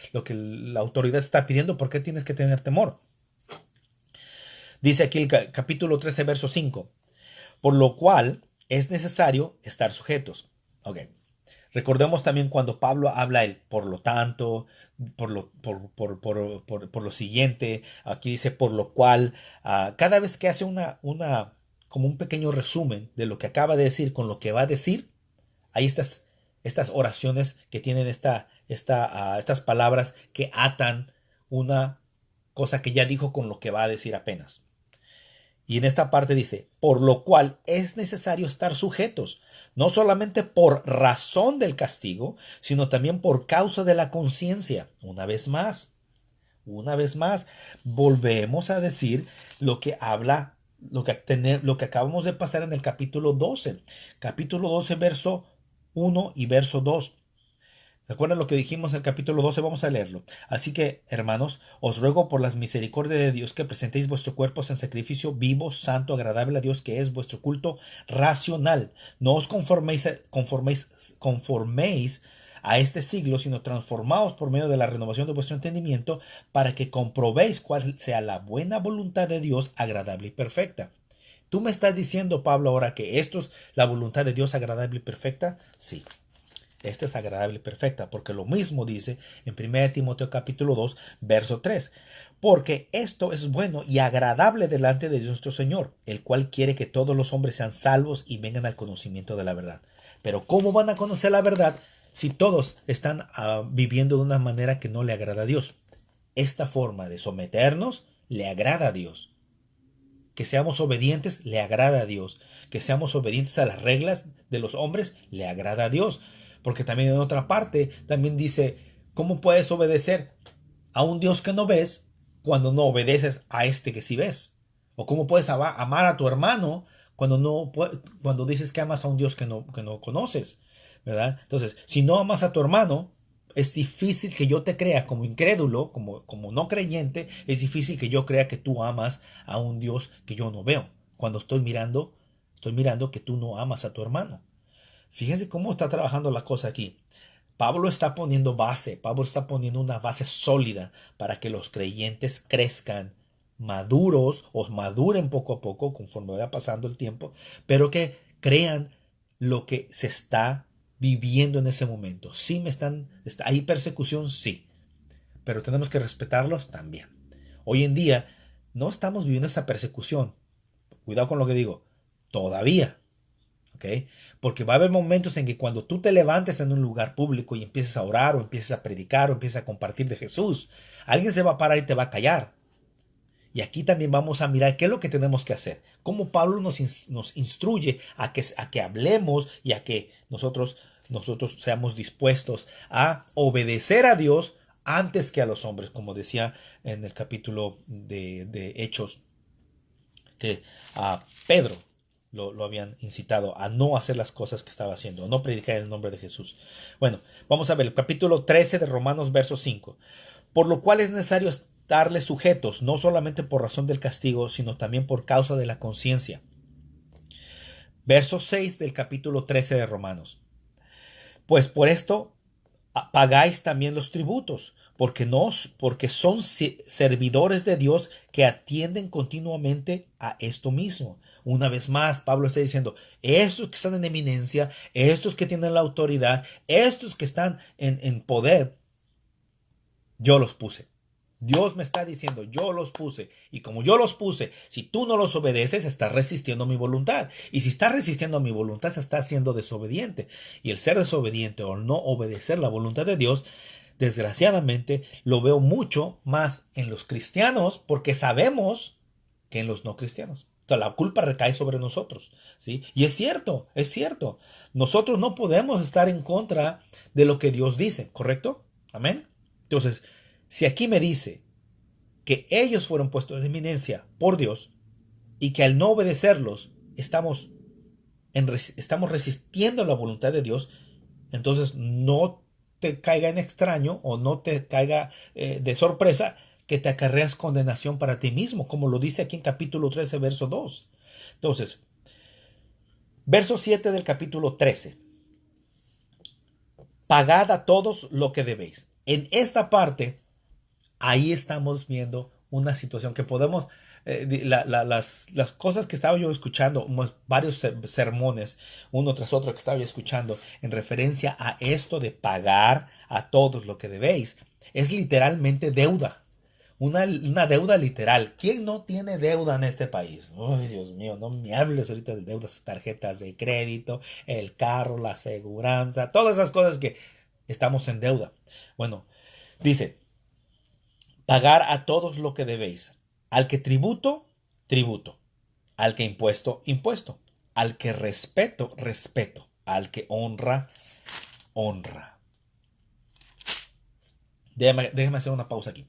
autoridad está pidiendo, ¿por qué tienes que tener temor? Dice aquí el capítulo 13, verso 5. Por lo cual es necesario estar sujetos. Ok. Recordemos también cuando Pablo habla el por lo tanto, por lo siguiente, aquí dice por lo cual, cada vez que hace como un pequeño resumen de lo que acaba de decir con lo que va a decir, hay estas oraciones que tienen estas palabras que atan una cosa que ya dijo con lo que va a decir apenas. Y en esta parte dice, por lo cual es necesario estar sujetos, no solamente por razón del castigo, sino también por causa de la conciencia. Una vez más, volvemos a decir lo que habla, lo que acabamos de pasar en el capítulo 12. Capítulo 12, verso 1 y verso 2. ¿Recuerdan lo que dijimos en el capítulo 12? Vamos a leerlo. Así que, hermanos, os ruego por las misericordias de Dios que presentéis vuestros cuerpos en sacrificio vivo, santo, agradable a Dios, que es vuestro culto racional. No os conforméis a este siglo, sino transformaos por medio de la renovación de vuestro entendimiento, para que comprobéis cuál sea la buena voluntad de Dios, agradable y perfecta. ¿Tú me estás diciendo, Pablo, ahora que esto es la voluntad de Dios agradable y perfecta? Sí. Esta es agradable y perfecta, porque lo mismo dice en 1 Timoteo capítulo 2, verso 3. Porque esto es bueno y agradable delante de Dios nuestro Señor, el cual quiere que todos los hombres sean salvos y vengan al conocimiento de la verdad. Pero ¿cómo van a conocer la verdad si todos están viviendo de una manera que no le agrada a Dios? Esta forma de someternos le agrada a Dios. Que seamos obedientes le agrada a Dios. Que seamos obedientes a las reglas de los hombres le agrada a Dios. Porque también en otra parte también dice, ¿cómo puedes obedecer a un Dios que no ves cuando no obedeces a este que sí ves? ¿O cómo puedes amar a tu hermano cuando dices que amas a un Dios que no conoces? ¿Verdad? Entonces, si no amas a tu hermano, es difícil que yo te crea como incrédulo, como no creyente, es difícil que yo crea que tú amas a un Dios que yo no veo. Cuando estoy mirando que tú no amas a tu hermano. Fíjense cómo está trabajando la cosa aquí. Pablo está poniendo una base sólida para que los creyentes crezcan maduros o maduren poco a poco conforme vaya pasando el tiempo, pero que crean lo que se está viviendo en ese momento. Sí, hay persecución, sí, pero tenemos que respetarlos también. Hoy en día no estamos viviendo esa persecución. Cuidado con lo que digo. Todavía. ¿Okay? Porque va a haber momentos en que cuando tú te levantes en un lugar público y empieces a orar o empieces a predicar o empieces a compartir de Jesús, alguien se va a parar y te va a callar. Y aquí también vamos a mirar qué es lo que tenemos que hacer. Cómo Pablo nos instruye a que hablemos y a que nosotros seamos dispuestos a obedecer a Dios antes que a los hombres, como decía en el capítulo de Hechos, que a Pedro lo habían incitado a no hacer las cosas que estaba haciendo, a no predicar en el nombre de Jesús. Bueno, vamos a ver el capítulo 13 de Romanos, verso 5. Por lo cual es necesario estarles sujetos, no solamente por razón del castigo, sino también por causa de la conciencia. Verso 6 del capítulo 13 de Romanos. Pues por esto pagáis también los tributos, porque son servidores de Dios que atienden continuamente a esto mismo. Una vez más, Pablo está diciendo, estos que están en eminencia, estos que tienen la autoridad, estos que están en poder, yo los puse. Dios me está diciendo, yo los puse. Y como yo los puse, si tú no los obedeces, estás resistiendo a mi voluntad. Y si estás resistiendo a mi voluntad, se está siendo desobediente. Y el ser desobediente o no obedecer la voluntad de Dios, desgraciadamente, lo veo mucho más en los cristianos porque sabemos que en los no cristianos. O sea, la culpa recae sobre nosotros, ¿sí? Y es cierto, es cierto. Nosotros no podemos estar en contra de lo que Dios dice, ¿correcto? Amén. Entonces, si aquí me dice que ellos fueron puestos en eminencia por Dios y que al no obedecerlos estamos resistiendo la voluntad de Dios, entonces no te caiga en extraño o no te caiga de sorpresa que te acarreas condenación para ti mismo, como lo dice aquí en capítulo 13, verso 2. Entonces, verso 7 del capítulo 13. Pagad a todos lo que debéis. En esta parte, ahí estamos viendo una situación que podemos, las cosas que estaba yo escuchando, varios sermones, uno tras otro que estaba yo escuchando, en referencia a esto de pagar a todos lo que debéis, es literalmente deuda. Una deuda literal. ¿Quién no tiene deuda en este país? Uy, Dios mío, no me hables ahorita de deudas, tarjetas de crédito, el carro, la aseguranza, todas esas cosas que estamos en deuda. Bueno, dice, pagar a todos lo que debéis. Al que tributo, tributo. Al que impuesto, impuesto. Al que respeto, respeto. Al que honra, honra. Déjame hacer una pausa aquí.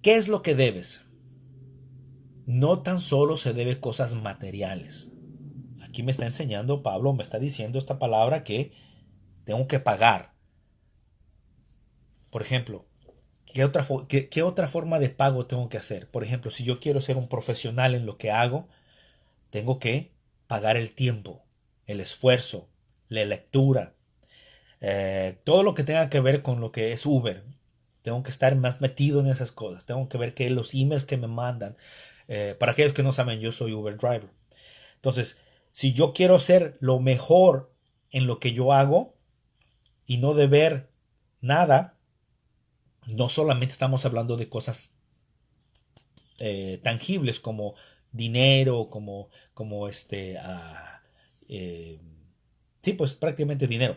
¿Qué es lo que debes? No tan solo se debe cosas materiales. Aquí me está enseñando Pablo, me está diciendo esta palabra que tengo que pagar. Por ejemplo, ¿qué otra forma de pago tengo que hacer? Por ejemplo, si yo quiero ser un profesional en lo que hago, tengo que pagar el tiempo, el esfuerzo, la lectura, todo lo que tenga que ver con lo que es Uber. Tengo que estar más metido en esas cosas. Tengo que ver que los emails que me mandan. Para aquellos que no saben, yo soy Uber driver. Entonces, si yo quiero ser lo mejor en lo que yo hago y no deber nada, no solamente estamos hablando de cosas tangibles como dinero, eh, sí, pues prácticamente dinero,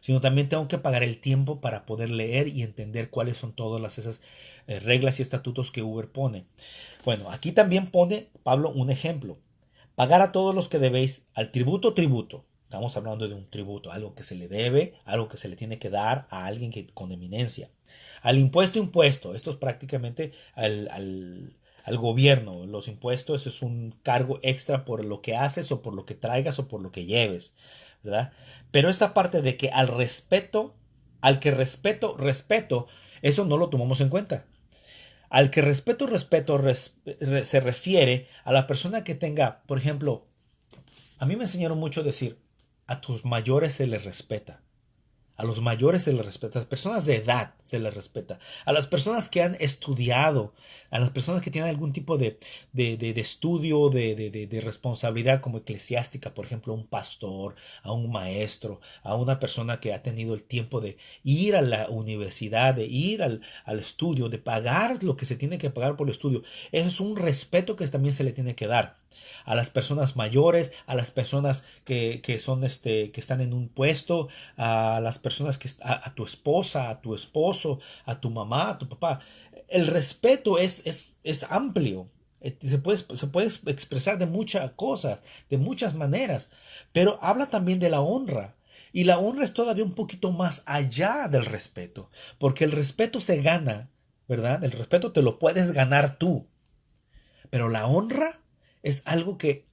sino también tengo que pagar el tiempo para poder leer y entender cuáles son todas esas reglas y estatutos que Uber pone. Bueno, aquí también pone Pablo un ejemplo. Pagar a todos los que debéis al tributo, tributo. Estamos hablando de un tributo, algo que se le debe, algo que se le tiene que dar a alguien con eminencia. Al impuesto, impuesto. Esto es prácticamente al gobierno. Los impuestos es un cargo extra por lo que haces o por lo que traigas o por lo que lleves, ¿verdad? Pero esta parte de que al respeto, al que respeto, respeto, eso no lo tomamos en cuenta. Al que respeto, respeto se refiere a la persona que tenga, por ejemplo, a mí me enseñaron mucho decir, a tus mayores se les respeta. A los mayores se les respeta, a las personas de edad se les respeta, a las personas que han estudiado, a las personas que tienen algún tipo de estudio, de responsabilidad como eclesiástica, por ejemplo, a un pastor, a un maestro, a una persona que ha tenido el tiempo de ir a la universidad, de ir al estudio, de pagar lo que se tiene que pagar por el estudio. Eso es un respeto que también se le tiene que dar a las personas mayores, a las personas que son que están en un puesto, a las personas a tu esposa, a tu esposo, a tu mamá, a tu papá. El respeto es amplio. Se puede expresar de muchas cosas, de muchas maneras, pero habla también de la honra. Y la honra es todavía un poquito más allá del respeto, porque el respeto se gana, ¿verdad? El respeto te lo puedes ganar tú, pero la honra es algo que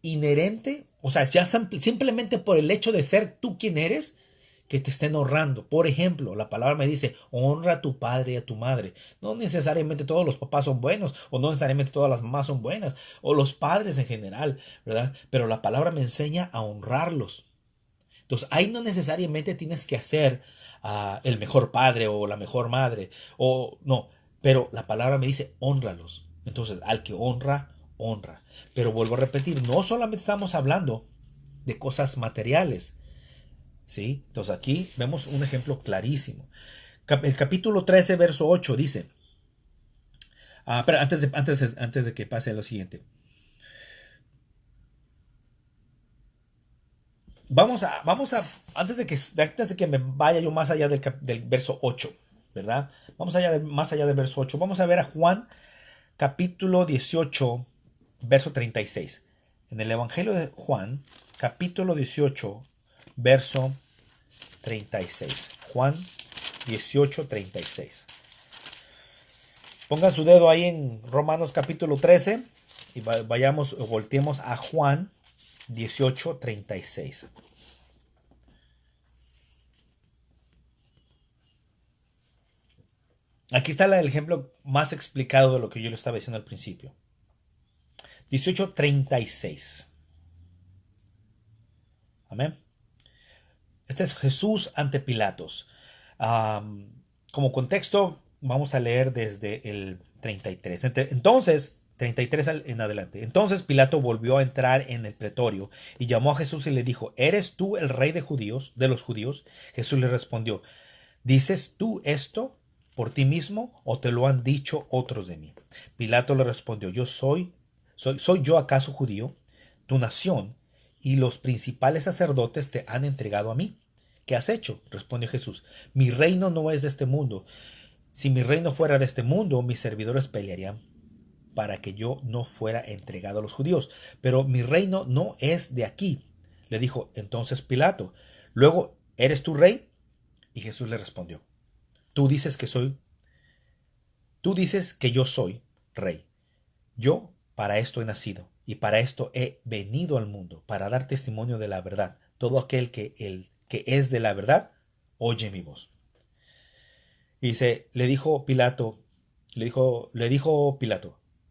inherente, o sea, ya simplemente por el hecho de ser tú quien eres, que te estén honrando. Por ejemplo, la palabra me dice, honra a tu padre y a tu madre. No necesariamente todos los papás son buenos, o no necesariamente todas las mamás son buenas, o los padres en general, ¿verdad? Pero la palabra me enseña a honrarlos. Entonces, ahí no necesariamente tienes que hacer el mejor padre o la mejor madre, o no, pero la palabra me dice, honralos. Entonces, al que honra, honra. Pero vuelvo a repetir, no solamente estamos hablando de cosas materiales, ¿sí? Entonces aquí vemos un ejemplo clarísimo. El capítulo 13, verso 8 dice, pero antes de que pase lo siguiente, antes de que me vaya yo más allá del verso 8, ¿verdad? Más allá del verso 8, vamos a ver a Juan capítulo 18, verso 36. En el Evangelio de Juan, capítulo 18, verso 36. Juan 18, 36. Pongan su dedo ahí en Romanos capítulo 13 y vayamos o volteemos a Juan 18, 36. Aquí está el ejemplo más explicado de lo que yo le estaba diciendo al principio. 18:36. Amén. Este es Jesús ante Pilatos. Como contexto, vamos a leer desde el 33. Entonces, 33 en adelante. Entonces Pilato volvió a entrar en el pretorio y llamó a Jesús y le dijo: ¿Eres tú el rey de los judíos? Jesús le respondió: ¿Dices tú esto por ti mismo o te lo han dicho otros de mí? Pilato le respondió: ¿Soy yo acaso judío? Tu nación y los principales sacerdotes te han entregado a mí. ¿Qué has hecho? Respondió Jesús: Mi reino no es de este mundo. Si mi reino fuera de este mundo, mis servidores pelearían para que yo no fuera entregado a los judíos. Pero mi reino no es de aquí. Le dijo entonces Pilato: Luego, ¿eres tú rey? Y Jesús le respondió: Tú dices que yo soy rey. Yo para esto he nacido y para esto he venido al mundo, para dar testimonio de la verdad. Todo aquel que es de la verdad, oye mi voz. Y dice, le dijo Pilato: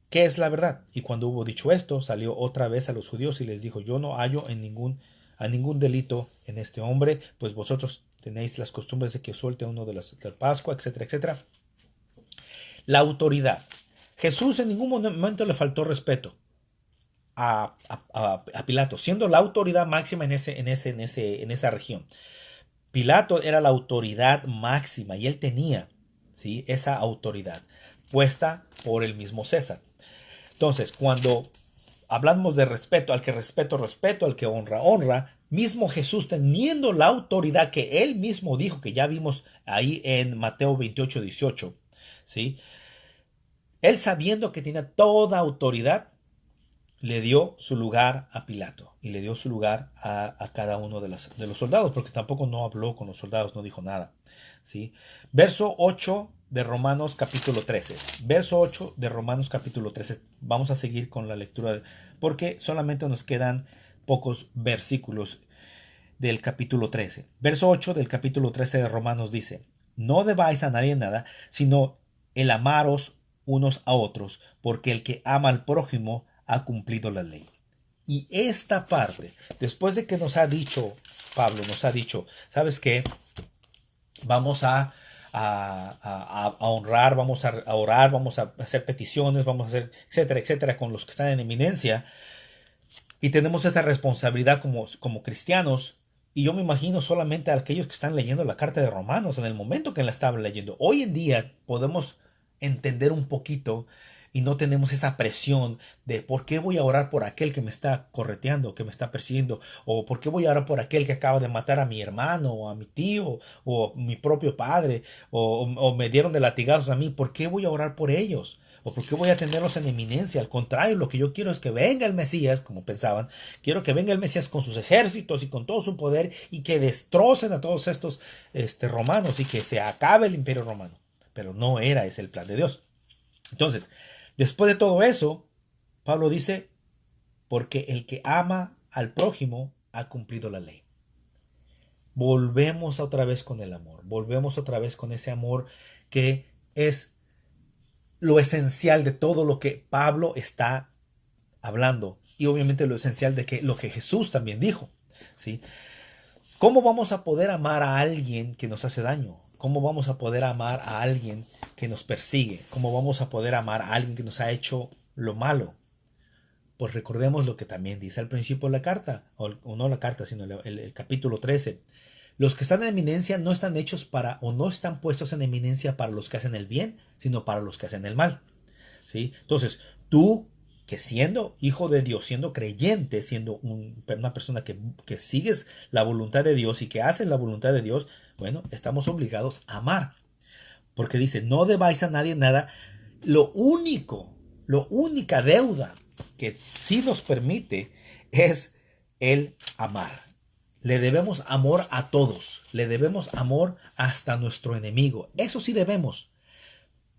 ¿Qué es la verdad? Y cuando hubo dicho esto, salió otra vez a los judíos y les dijo: Yo no hallo a ningún delito en este hombre, pues vosotros tenéis las costumbres de que suelte uno de la Pascua, etcétera, etcétera. La autoridad. Jesús en ningún momento le faltó respeto a Pilato, siendo la autoridad máxima en esa región. Pilato era la autoridad máxima y él tenía, ¿sí?, esa autoridad puesta por el mismo César. Entonces, cuando hablamos de respeto, al que respeto, respeto, al que honra, honra, mismo Jesús teniendo la autoridad que él mismo dijo, que ya vimos ahí en Mateo 28, 18, ¿sí? Él, sabiendo que tenía toda autoridad, le dio su lugar a Pilato y le dio su lugar a cada uno de los soldados, porque tampoco no habló con los soldados, no dijo nada, ¿sí? Verso 8 de Romanos capítulo 13. Verso 8 de Romanos capítulo 13. Vamos a seguir con la lectura porque solamente nos quedan pocos versículos del capítulo 13. Verso 8 del capítulo 13 de Romanos dice: No debáis a nadie nada, sino el amaros unos a otros, porque el que ama al prójimo ha cumplido la ley. Y esta parte, después de que nos ha dicho, Pablo nos ha dicho, ¿sabes qué? Vamos a honrar, vamos a orar, vamos a hacer peticiones, vamos a hacer, etcétera, etcétera, con los que están en eminencia. Y tenemos esa responsabilidad como cristianos. Y yo me imagino solamente a aquellos que están leyendo la carta de Romanos en el momento que la estaban leyendo. Hoy en día podemos entender un poquito y no tenemos esa presión de por qué voy a orar por aquel que me está correteando, que me está persiguiendo, o por qué voy a orar por aquel que acaba de matar a mi hermano o a mi tío o mi propio padre, o me dieron de latigazos a mí. ¿Por qué voy a orar por ellos? ¿O por qué voy a tenerlos en eminencia? Al contrario, lo que yo quiero es que venga el Mesías, como pensaban. Quiero que venga el Mesías con sus ejércitos y con todo su poder y que destrocen a todos estos romanos y que se acabe el imperio romano. Pero no era ese el plan de Dios. Entonces, después de todo eso, Pablo dice: porque el que ama al prójimo ha cumplido la ley. Volvemos otra vez con el amor. Volvemos otra vez con ese amor que es lo esencial de todo lo que Pablo está hablando, y obviamente lo esencial de lo que Jesús también dijo, ¿sí? ¿Cómo vamos a poder amar a alguien que nos hace daño? ¿Cómo vamos a poder amar a alguien que nos persigue? ¿Cómo vamos a poder amar a alguien que nos ha hecho lo malo? Pues recordemos lo que también dice al principio de la carta, o no la carta, sino el capítulo 13. Los que están en eminencia no están hechos o no están puestos en eminencia para los que hacen el bien, sino para los que hacen el mal, ¿sí? Entonces, tú, que siendo hijo de Dios, siendo creyente, siendo una persona que sigues la voluntad de Dios y que haces la voluntad de Dios, bueno, estamos obligados a amar. Porque dice: no debáis a nadie nada. La única deuda que sí nos permite es el amar. Le debemos amor a todos. Le debemos amor hasta nuestro enemigo. Eso sí debemos.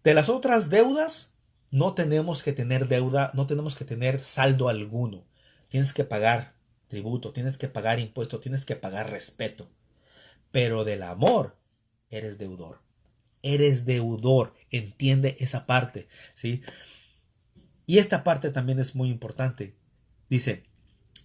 De las otras deudas, no tenemos que tener deuda, no tenemos que tener saldo alguno. Tienes que pagar tributo, tienes que pagar impuesto, tienes que pagar respeto. Pero del amor, eres deudor. Eres deudor. Entiende esa parte, ¿sí? Y esta parte también es muy importante. Dice: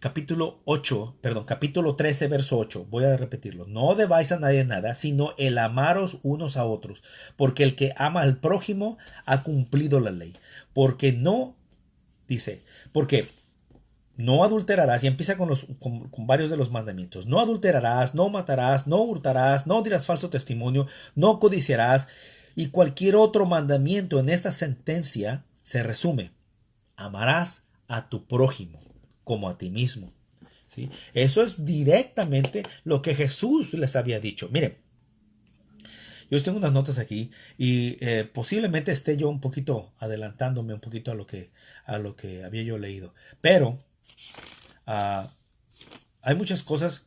capítulo 13, verso 8. Voy a repetirlo. No debáis a nadie nada, sino el amaros unos a otros, porque el que ama al prójimo ha cumplido la ley. Porque no, dice, porque no adulterarás, y empieza con varios de los mandamientos. No adulterarás, no matarás, no hurtarás, no dirás falso testimonio, no codiciarás. Y cualquier otro mandamiento en esta sentencia se resume: amarás a tu prójimo como a ti mismo. ¿Sí? Eso es directamente lo que Jesús les había dicho. Miren, yo tengo unas notas aquí y posiblemente esté yo un poquito adelantándome un poquito a lo que había yo leído. Pero hay muchas cosas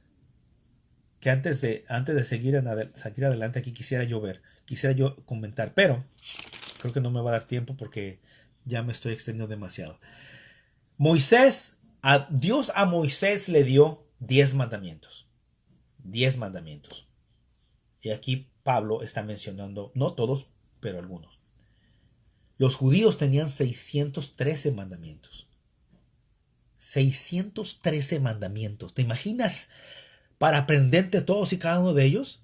que antes de seguir adelante aquí quisiera yo comentar, pero creo que no me va a dar tiempo porque ya me estoy extendiendo demasiado. Dios a Moisés le dio 10 mandamientos. 10 mandamientos. Y aquí Pablo está mencionando, no todos, pero algunos. Los judíos tenían 613 mandamientos. 613 mandamientos. ¿Te imaginas para aprenderte todos y cada uno de ellos?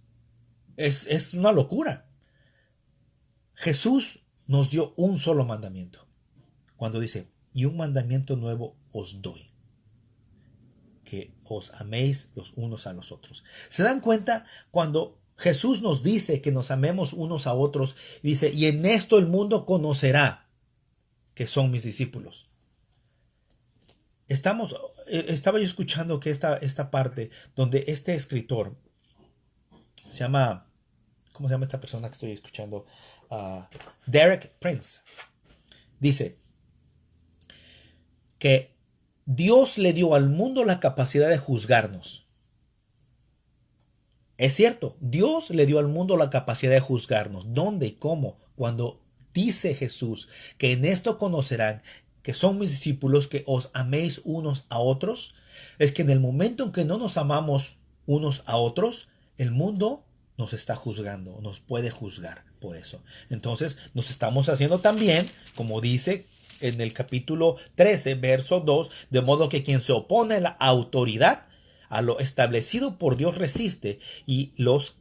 Es una locura. Jesús nos dio un solo mandamiento. Cuando dice, y un mandamiento nuevo os doy: que os améis los unos a los otros. ¿Se dan cuenta? Cuando Jesús nos dice que nos amemos unos a otros, dice, y en esto el mundo conocerá que son mis discípulos. Estaba yo escuchando que esta parte donde este escritor se llama, ¿cómo se llama esta persona que estoy escuchando? Derek Prince. Dice que Dios le dio al mundo la capacidad de juzgarnos. Es cierto, Dios le dio al mundo la capacidad de juzgarnos. ¿Dónde y cómo? Cuando dice Jesús que en esto conocerán que son mis discípulos, que os améis unos a otros. Es que en el momento en que no nos amamos unos a otros, el mundo nos está juzgando, nos puede juzgar por eso. Entonces nos estamos haciendo también, como dice en el capítulo 13, verso 2, de modo que quien se opone a la autoridad, a lo establecido por Dios resiste, y los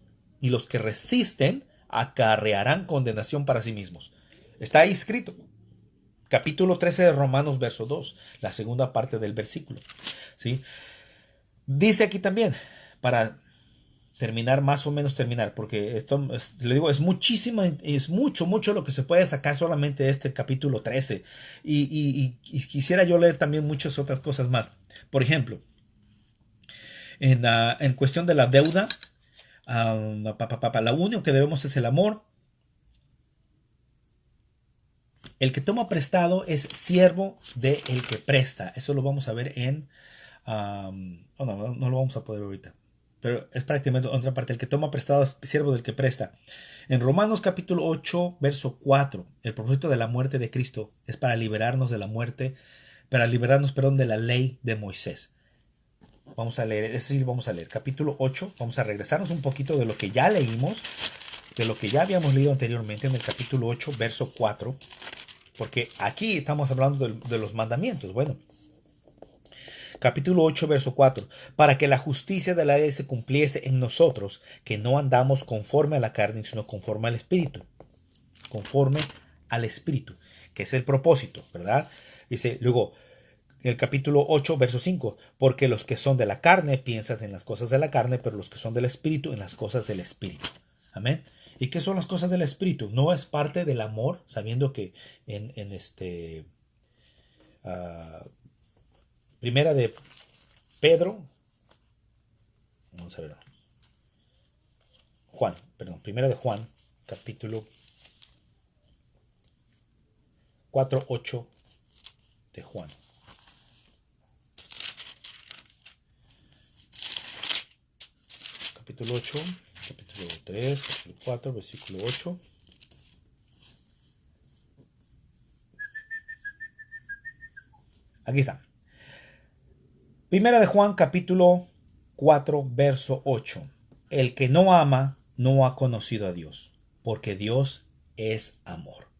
que resisten acarrearán condenación para sí mismos. Está ahí escrito. Capítulo 13 de Romanos, verso 2, la segunda parte del versículo. ¿Sí? Dice aquí también, para terminar, más o menos terminar, porque esto, le digo, es muchísimo, es mucho lo que se puede sacar solamente de este capítulo 13. Y quisiera yo leer también muchas otras cosas más. Por ejemplo, en cuestión de la deuda, lo único que debemos es el amor. El que toma prestado es siervo del que presta. Eso lo vamos a ver en... no lo vamos a poder ver ahorita. Pero es prácticamente otra parte. El que toma prestado es siervo del que presta. En Romanos capítulo 8, verso 4, el propósito de la muerte de Cristo es para liberarnos de la muerte, de la ley de Moisés. Vamos a leer, eso sí vamos a leer. Capítulo 8, vamos a regresarnos un poquito de lo que ya leímos, de lo que ya habíamos leído anteriormente en el capítulo 8, verso 4. Porque aquí estamos hablando de los mandamientos. Bueno, capítulo 8, verso 4. Para que la justicia de la ley se cumpliese en nosotros, que no andamos conforme a la carne, sino conforme al Espíritu. Conforme al Espíritu, que es el propósito, ¿verdad? Dice luego, el capítulo 8, verso 5. Porque los que son de la carne piensan en las cosas de la carne, pero los que son del Espíritu en las cosas del Espíritu. Amén. ¿Y qué son las cosas del Espíritu? No es parte del amor, sabiendo que primera de Pedro, vamos a ver, primera de Juan, capítulo 4, 8 de Juan. Capítulo 8. Capítulo 3, capítulo 4, versículo 8. Aquí está. Primera de Juan, capítulo 4, verso 8. El que no ama, no ha conocido a Dios, porque Dios es amor.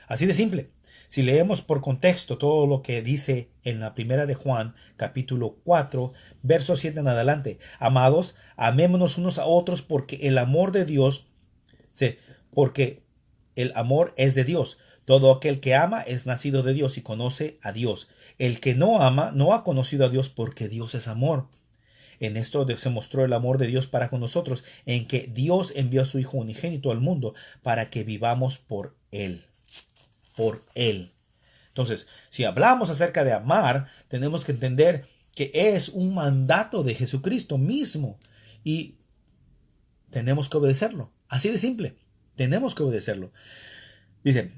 Así de simple. Si leemos por contexto todo lo que dice en la primera de Juan, capítulo 4, verso 7 en adelante. Amados, amémonos unos a otros porque el amor de Dios, sí, porque el amor es de Dios. Todo aquel que ama es nacido de Dios y conoce a Dios. El que no ama no ha conocido a Dios porque Dios es amor. En esto se mostró el amor de Dios para con nosotros, en que Dios envió a su Hijo unigénito al mundo para que vivamos por Él. Por Él. Entonces, si hablamos acerca de amar, tenemos que entender que es un mandato de Jesucristo mismo y tenemos que obedecerlo. Así de simple. Tenemos que obedecerlo. Dice,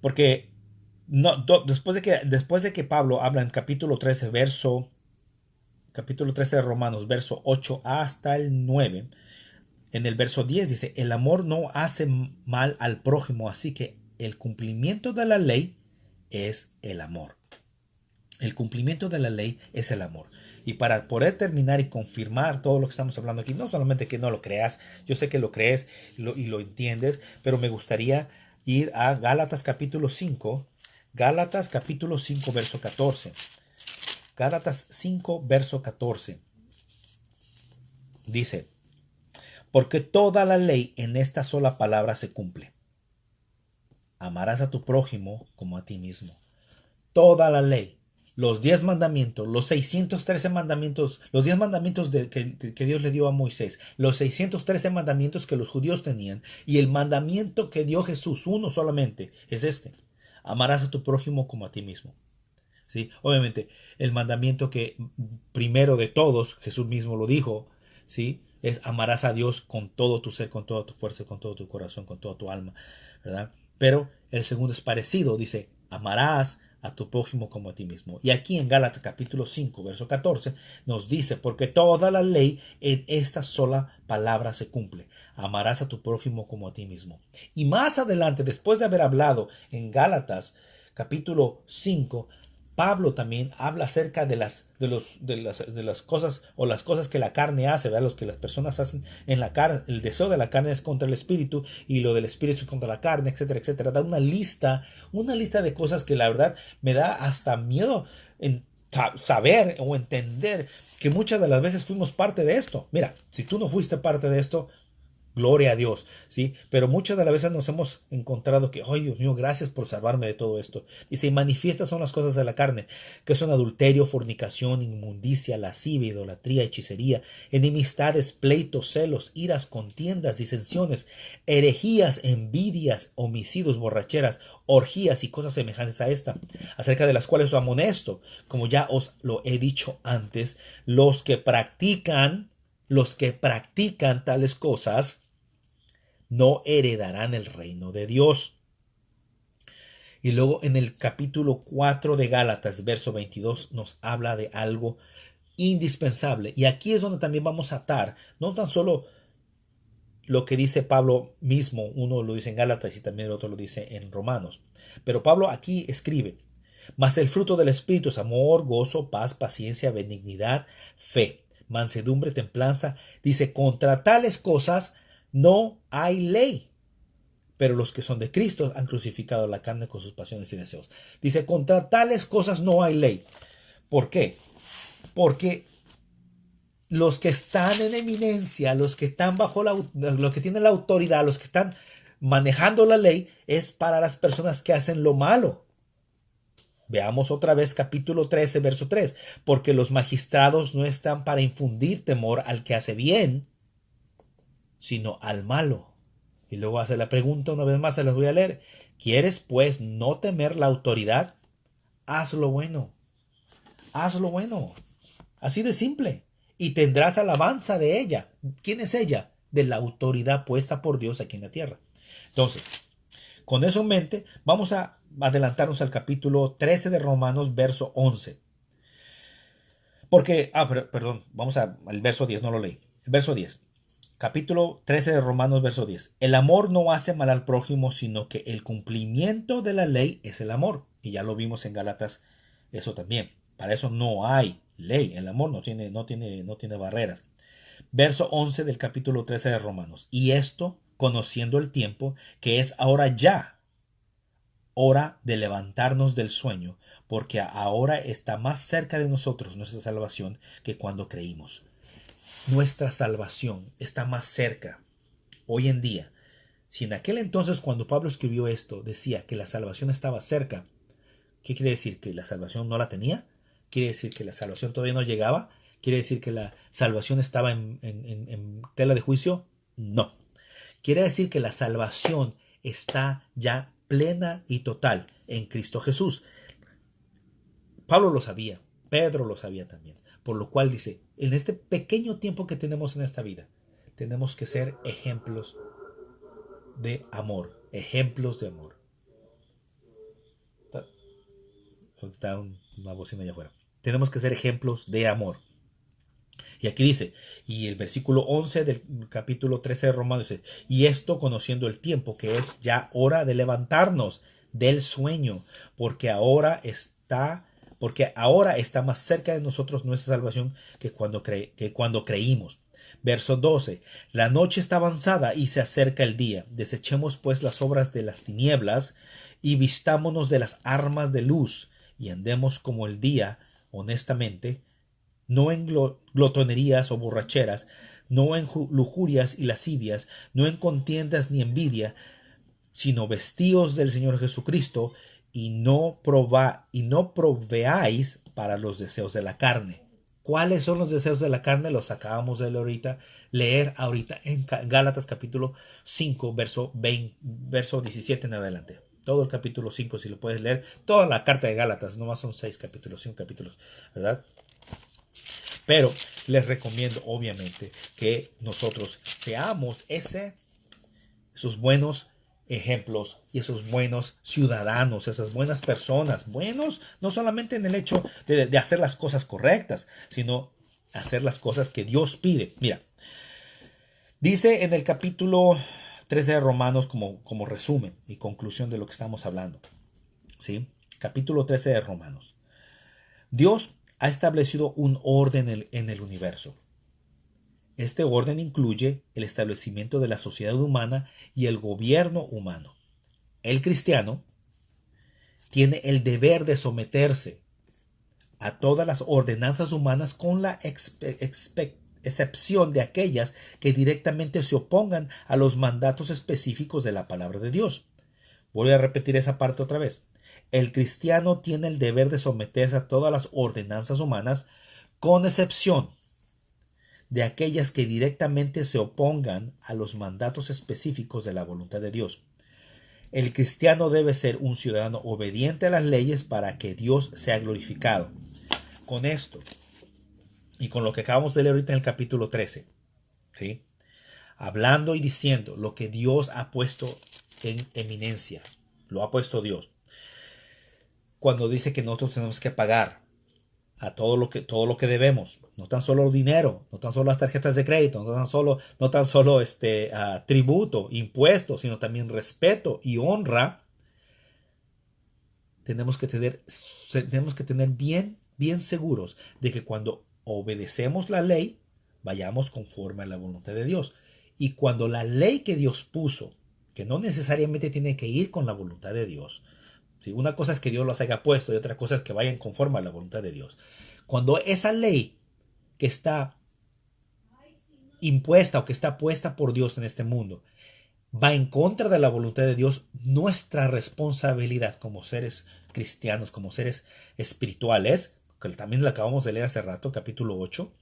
porque no, después de que Pablo habla en capítulo 13 de Romanos, verso 8 hasta el 9, en el verso 10 dice, el amor no hace mal al prójimo, así que el cumplimiento de la ley es el amor. El cumplimiento de la ley es el amor. Y para poder terminar y confirmar todo lo que estamos hablando aquí, no solamente que no lo creas, yo sé que lo crees y lo entiendes, pero me gustaría ir a Gálatas capítulo 5, Gálatas capítulo 5, verso 14. Gálatas 5, verso 14. Dice, porque toda la ley en esta sola palabra se cumple. Amarás a tu prójimo como a ti mismo. Toda la ley. Los 10 mandamientos, los 613 mandamientos, los 10 mandamientos que Dios le dio a Moisés, los 613 mandamientos que los judíos tenían y el mandamiento que dio Jesús, uno solamente, es este. Amarás a tu prójimo como a ti mismo. ¿Sí? Obviamente, el mandamiento que primero de todos, Jesús mismo lo dijo, ¿sí? Es amarás a Dios con todo tu ser, con toda tu fuerza, con todo tu corazón, con toda tu alma, ¿verdad? Pero el segundo es parecido, dice, amarás a tu prójimo como a ti mismo. Y aquí en Gálatas capítulo 5, verso 14, nos dice, porque toda la ley en esta sola palabra se cumple. Amarás a tu prójimo como a ti mismo. Y más adelante, después de haber hablado en Gálatas capítulo 5, Pablo también habla acerca de las cosas o las cosas que la carne hace, ¿verdad? Los que las personas hacen en la carne. El deseo de la carne es contra el espíritu y lo del espíritu es contra la carne, etcétera, etcétera. Da una lista de cosas que la verdad me da hasta miedo en saber o entender que muchas de las veces fuimos parte de esto. Mira, si tú no fuiste parte de esto, gloria a Dios, ¿sí? Pero muchas de las veces nos hemos encontrado que, ¡ay, Dios mío, gracias por salvarme de todo esto! Y se manifiestan son las cosas de la carne, que son adulterio, fornicación, inmundicia, lascivia, idolatría, hechicería, enemistades, pleitos, celos, iras, contiendas, disensiones, herejías, envidias, homicidios, borracheras, orgías y cosas semejantes a esta, acerca de las cuales os amonesto, como ya os lo he dicho antes, los que practican tales cosas no heredarán el reino de Dios. Y luego en el capítulo 4 de Gálatas, verso 22, nos habla de algo indispensable. Y aquí es donde también vamos a atar, no tan solo lo que dice Pablo mismo, uno lo dice en Gálatas y también el otro lo dice en Romanos. Pero Pablo aquí escribe, mas el fruto del Espíritu es amor, gozo, paz, paciencia, benignidad, fe, mansedumbre, templanza. Dice, contra tales cosas no hay ley. Pero los que son de Cristo han crucificado la carne con sus pasiones y deseos. Dice, contra tales cosas no hay ley. ¿Por qué? Porque los que están en eminencia, los que están los que tienen la autoridad, los que están manejando la ley, es para las personas que hacen lo malo. Veamos otra vez capítulo 13, verso 3. Porque los magistrados no están para infundir temor al que hace bien, sino al malo. Y luego hace la pregunta una vez más, se las voy a leer. ¿Quieres pues no temer la autoridad? Haz lo bueno. Haz lo bueno. Así de simple. Y tendrás alabanza de ella. ¿Quién es ella? De la autoridad puesta por Dios aquí en la tierra. Entonces, con eso en mente, vamos a adelantarnos al capítulo 13 de Romanos, verso 11. Porque, perdón, vamos al verso 10, no lo leí. El verso 10. Capítulo 13 de Romanos, verso 10. El amor no hace mal al prójimo, sino que el cumplimiento de la ley es el amor. Y ya lo vimos en Gálatas, eso también. Para eso no hay ley. El amor no tiene barreras. Verso 11 del capítulo 13 de Romanos. Y esto, conociendo el tiempo, que es ahora ya. hora de levantarnos del sueño, porque ahora está más cerca de nosotros nuestra salvación que cuando creímos. Nuestra salvación está más cerca hoy en día. Si en aquel entonces, cuando Pablo escribió esto, decía que la salvación estaba cerca, ¿qué quiere decir? ¿Que la salvación no la tenía? ¿Quiere decir que la salvación todavía no llegaba? ¿Quiere decir que la salvación estaba en tela de juicio? No. Quiere decir que la salvación está ya plena y total en Cristo Jesús. Pablo lo sabía, Pedro lo sabía también, por lo cual dice, en este pequeño tiempo que tenemos en esta vida, tenemos que ser ejemplos de amor, ejemplos de amor. Está una bocina allá afuera. Tenemos que ser ejemplos de amor. Y aquí dice, y el versículo 11 del capítulo 13 de Romanos dice, y esto conociendo el tiempo, que es ya hora de levantarnos del sueño, porque ahora está más cerca de nosotros nuestra salvación que cuando creímos. Verso 12. La noche está avanzada y se acerca el día. Desechemos pues las obras de las tinieblas y vistámonos de las armas de luz y andemos como el día, honestamente, no en glotonerías o borracheras, no en lujurias y lascivias, no en contiendas ni envidia, sino vestíos del Señor Jesucristo y no proveáis para los deseos de la carne. ¿Cuáles son los deseos de la carne? Los acabamos de leer ahorita en Gálatas capítulo 5, verso 17 en adelante. Todo el capítulo 5, si lo puedes leer, toda la carta de Gálatas, nomás son 6 capítulos, 5 capítulos, ¿verdad? Pero les recomiendo, obviamente, que nosotros seamos esos buenos ejemplos y esos buenos ciudadanos, esas buenas personas, buenos no solamente en el hecho de hacer las cosas correctas, sino hacer las cosas que Dios pide. Mira, dice en el capítulo 13 de Romanos como resumen y conclusión de lo que estamos hablando, ¿sí? Capítulo 13 de Romanos. Dios ha establecido un orden en el universo. Este orden incluye el establecimiento de la sociedad humana y el gobierno humano. El cristiano tiene el deber de someterse a todas las ordenanzas humanas con la excepción de aquellas que directamente se opongan a los mandatos específicos de la palabra de Dios. Voy a repetir esa parte otra vez. El cristiano tiene el deber de someterse a todas las ordenanzas humanas, con excepción de aquellas que directamente se opongan a los mandatos específicos de la voluntad de Dios. El cristiano debe ser un ciudadano obediente a las leyes para que Dios sea glorificado. Con esto y con lo que acabamos de leer ahorita en el capítulo 13, ¿sí? Hablando y diciendo lo que Dios ha puesto en eminencia, lo ha puesto Dios. Cuando dice que nosotros tenemos que pagar a todo lo que debemos, no tan solo dinero, no tan solo las tarjetas de crédito, no tan solo tributo, impuestos, sino también respeto y honra. Tenemos que tener bien seguros de que cuando obedecemos la ley, vayamos conforme a la voluntad de Dios. Y cuando la ley que Dios puso, que no necesariamente tiene que ir con la voluntad de Dios, ¿sí? Una cosa es que Dios los haya puesto y otra cosa es que vayan conforme a la voluntad de Dios. Cuando esa ley que está impuesta o que está puesta por Dios en este mundo va en contra de la voluntad de Dios, nuestra responsabilidad como seres cristianos, como seres espirituales, que también lo acabamos de leer hace rato, capítulo 8,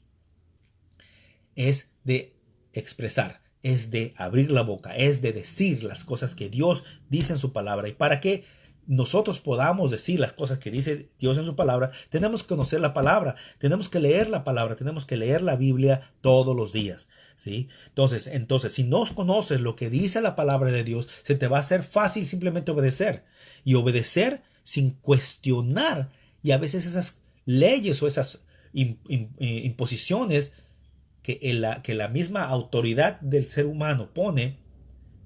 es de expresar, es de abrir la boca, es de decir las cosas que Dios dice en su palabra. Y para que nosotros podamos decir las cosas que dice Dios en su palabra, tenemos que conocer la palabra, tenemos que leer la palabra, tenemos que leer la Biblia todos los días, ¿sí? Entonces, si no conoces lo que dice la palabra de Dios, se te va a hacer fácil simplemente obedecer y obedecer sin cuestionar. Y a veces esas leyes o esas imposiciones que la misma autoridad del ser humano pone,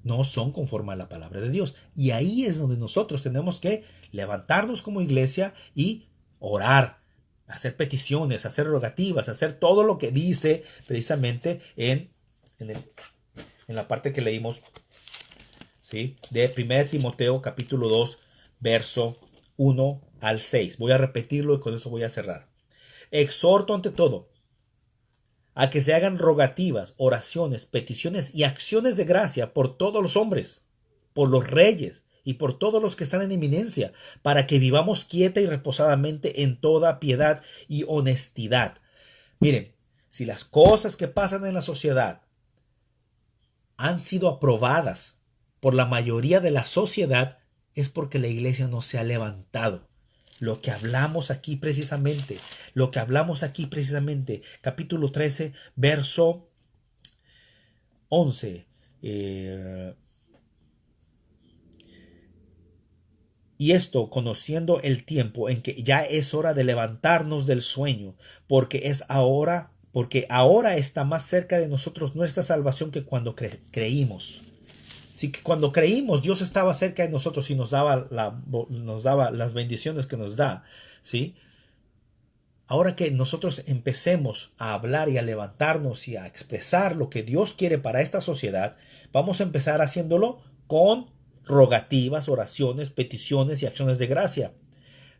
no son conforme a la palabra de Dios. Y ahí es donde nosotros tenemos que levantarnos como iglesia y orar, hacer peticiones, hacer rogativas, hacer todo lo que dice precisamente en la parte que leímos, ¿sí? De 1 Timoteo capítulo 2, verso 1 al 6. Voy a repetirlo y con eso voy a cerrar. Exhorto ante todo a que se hagan rogativas, oraciones, peticiones y acciones de gracia por todos los hombres, por los reyes y por todos los que están en eminencia, para que vivamos quieta y reposadamente en toda piedad y honestidad. Miren, si las cosas que pasan en la sociedad han sido aprobadas por la mayoría de la sociedad, es porque la iglesia no se ha levantado. Lo que hablamos aquí precisamente, capítulo 13, verso 11. Y esto conociendo el tiempo en que ya es hora de levantarnos del sueño, porque ahora está más cerca de nosotros nuestra salvación que cuando creímos. Así que cuando creímos, Dios estaba cerca de nosotros y nos daba las bendiciones que nos da, ¿sí? Ahora que nosotros empecemos a hablar y a levantarnos y a expresar lo que Dios quiere para esta sociedad, vamos a empezar haciéndolo con rogativas, oraciones, peticiones y acciones de gracia.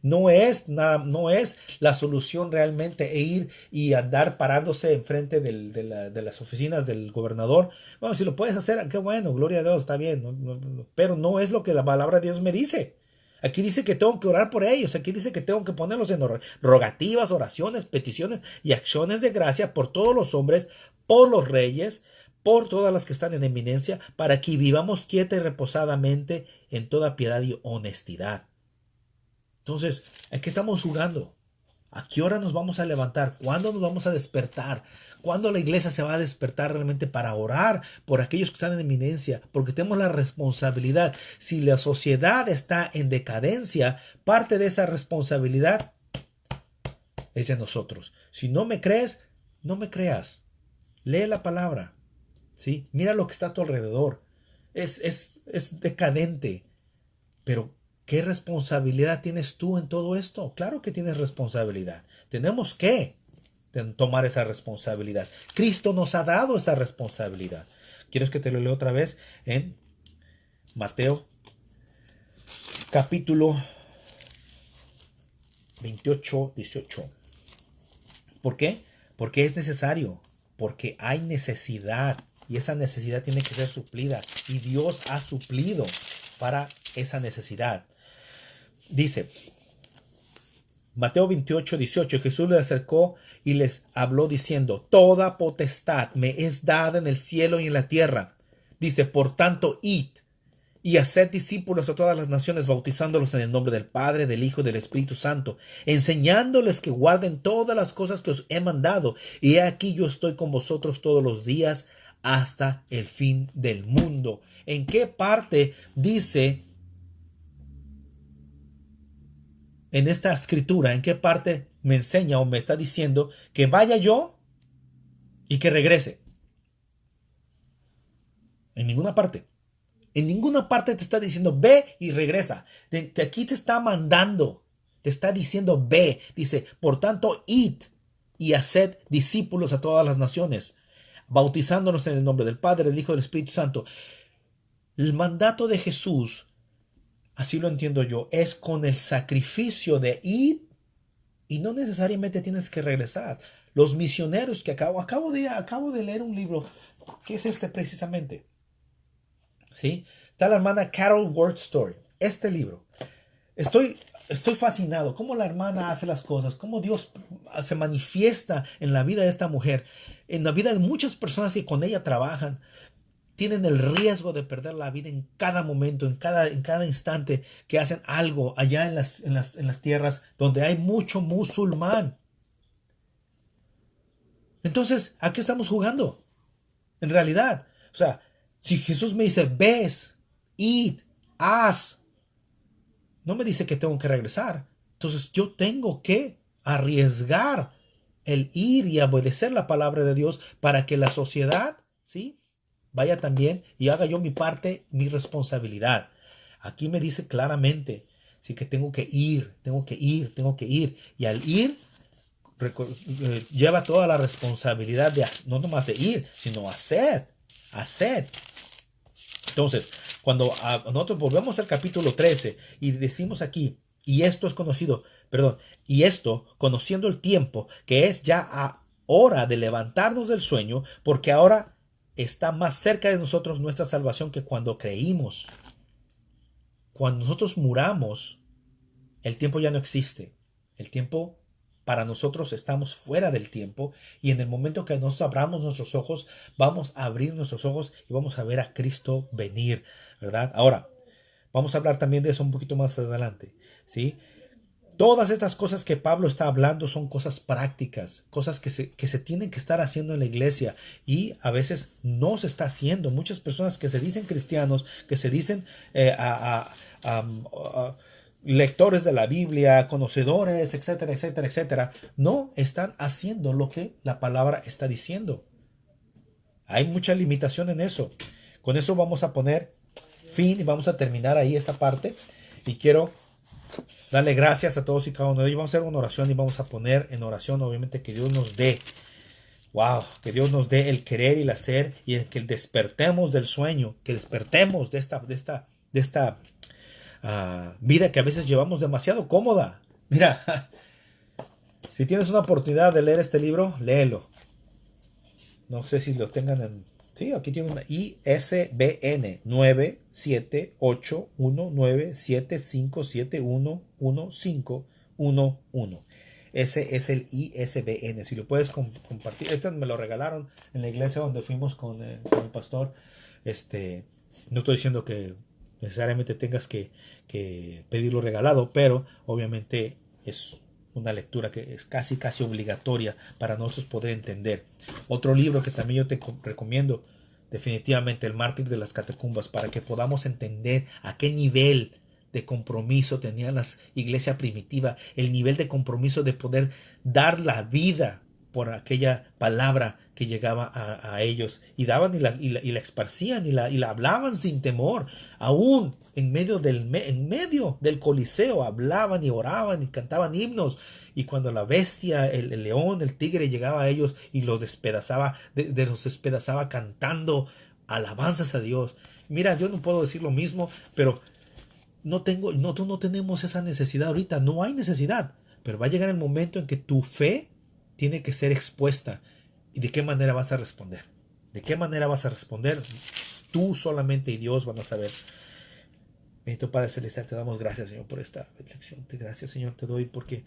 No es la solución realmente ir y andar parándose enfrente de las oficinas del gobernador. Bueno, si lo puedes hacer, qué bueno, gloria a Dios, está bien. Pero no es lo que la palabra de Dios me dice. Aquí dice que tengo que orar por ellos. Aquí dice que tengo que ponerlos en rogativas, oraciones, peticiones y acciones de gracia por todos los hombres, por los reyes, por todas las que están en eminencia, para que vivamos quieta y reposadamente en toda piedad y honestidad. Entonces, ¿a qué estamos jugando? ¿A qué hora nos vamos a levantar? ¿Cuándo nos vamos a despertar? ¿Cuándo la iglesia se va a despertar realmente para orar por aquellos que están en eminencia? Porque tenemos la responsabilidad. Si la sociedad está en decadencia, parte de esa responsabilidad es de nosotros. Si no me crees, no me creas. Lee la palabra. ¿Sí? Mira lo que está a tu alrededor. Es decadente. Pero ¿qué responsabilidad tienes tú en todo esto? Claro que tienes responsabilidad. Tenemos que tomar esa responsabilidad. Cristo nos ha dado esa responsabilidad. ¿Quieres que te lo lea otra vez? En Mateo capítulo 28, 18. ¿Por qué? Porque es necesario. Porque hay necesidad. Y esa necesidad tiene que ser suplida. Y Dios ha suplido para esa necesidad. Dice Mateo 28, 18, Jesús le acercó y les habló diciendo: toda potestad me es dada en el cielo y en la tierra. Dice: por tanto, id y haced discípulos a todas las naciones, bautizándolos en el nombre del Padre, del Hijo y del Espíritu Santo, enseñándoles que guarden todas las cosas que os he mandado. Y he aquí yo estoy con vosotros todos los días hasta el fin del mundo. ¿En qué parte dice en esta escritura, en qué parte me enseña o me está diciendo que vaya yo y que regrese? En ninguna parte. En ninguna parte te está diciendo ve y regresa. Aquí te está mandando. Te está diciendo ve. Dice: por tanto, id y haced discípulos a todas las naciones, bautizándonos en el nombre del Padre, del Hijo y del Espíritu Santo. El mandato de Jesús, así lo entiendo yo, es con el sacrificio de ir, y no necesariamente tienes que regresar. Los misioneros que acabo de leer un libro, que es este precisamente, ¿sí? Está la hermana Carol Ward Story. Este libro, estoy fascinado cómo la hermana hace las cosas, cómo Dios se manifiesta en la vida de esta mujer, en la vida de muchas personas que con ella trabajan. Tienen el riesgo de perder la vida en cada momento, en cada instante que hacen algo allá en las tierras donde hay mucho musulmán. Entonces, ¿a qué estamos jugando? En realidad, o sea, si Jesús me dice, ves, id, haz, no me dice que tengo que regresar. Entonces yo tengo que arriesgar el ir y obedecer la palabra de Dios para que la sociedad, ¿sí?, vaya también y haga yo mi parte, mi responsabilidad. Aquí me dice claramente, sí, que tengo que ir. Y al ir, lleva toda la responsabilidad de no nomás de ir, sino hacer. Entonces, Cuando nosotros volvemos al capítulo 13 y decimos aquí, y esto es conocido, perdón, y esto, conociendo el tiempo, que es ya a hora de levantarnos del sueño, porque ahora está más cerca de nosotros nuestra salvación que cuando creímos. Cuando nosotros muramos, el tiempo ya no existe. El tiempo para nosotros estamos fuera del tiempo, y en el momento que nos abramos nuestros ojos, vamos a abrir nuestros ojos y vamos a ver a Cristo venir, ¿verdad? Ahora, vamos a hablar también de eso un poquito más adelante, ¿sí? Todas estas cosas que Pablo está hablando son cosas prácticas, cosas que se tienen que estar haciendo en la iglesia, y a veces no se está haciendo. Muchas personas que se dicen cristianos, que se dicen lectores de la Biblia, conocedores, etcétera, etcétera, etcétera, no están haciendo lo que la palabra está diciendo. Hay mucha limitación en eso. Con eso vamos a poner fin y vamos a terminar ahí esa parte. Y quiero darle gracias a todos y cada uno de ellos. Vamos a hacer una oración y vamos a poner en oración, obviamente, que Dios nos dé, que Dios nos dé el querer y el hacer, y el que despertemos del sueño, que despertemos de esta vida que a veces llevamos demasiado cómoda. Mira, si tienes una oportunidad de leer este libro, léelo. No sé si lo tengan en... Sí, aquí tiene una ISBN 9781975711511. Ese es el ISBN. Si lo puedes compartir. Este me lo regalaron en la iglesia donde fuimos con el pastor. No estoy diciendo que necesariamente tengas que pedirlo regalado, pero obviamente es una lectura que es casi obligatoria para nosotros poder entender. Otro libro que también yo te recomiendo, definitivamente, El mártir de las catacumbas, para que podamos entender a qué nivel de compromiso tenía la iglesia primitiva, el nivel de compromiso de poder dar la vida por aquella palabra que llegaba a ellos, y daban y la esparcían y la hablaban sin temor, aún en medio del Coliseo hablaban y oraban y cantaban himnos. Y cuando la bestia, el león, el tigre llegaba a ellos y los despedazaba, los despedazaba cantando alabanzas a Dios. Mira, yo no puedo decir lo mismo, pero no tenemos esa necesidad ahorita. No hay necesidad, pero va a llegar el momento en que tu fe tiene que ser expuesta. ¿Y de qué manera vas a responder? ¿De qué manera vas a responder? Tú solamente y Dios van a saber. Bendito Padre Celestial, te damos gracias, Señor, por esta lección. Gracias, Señor, te doy porque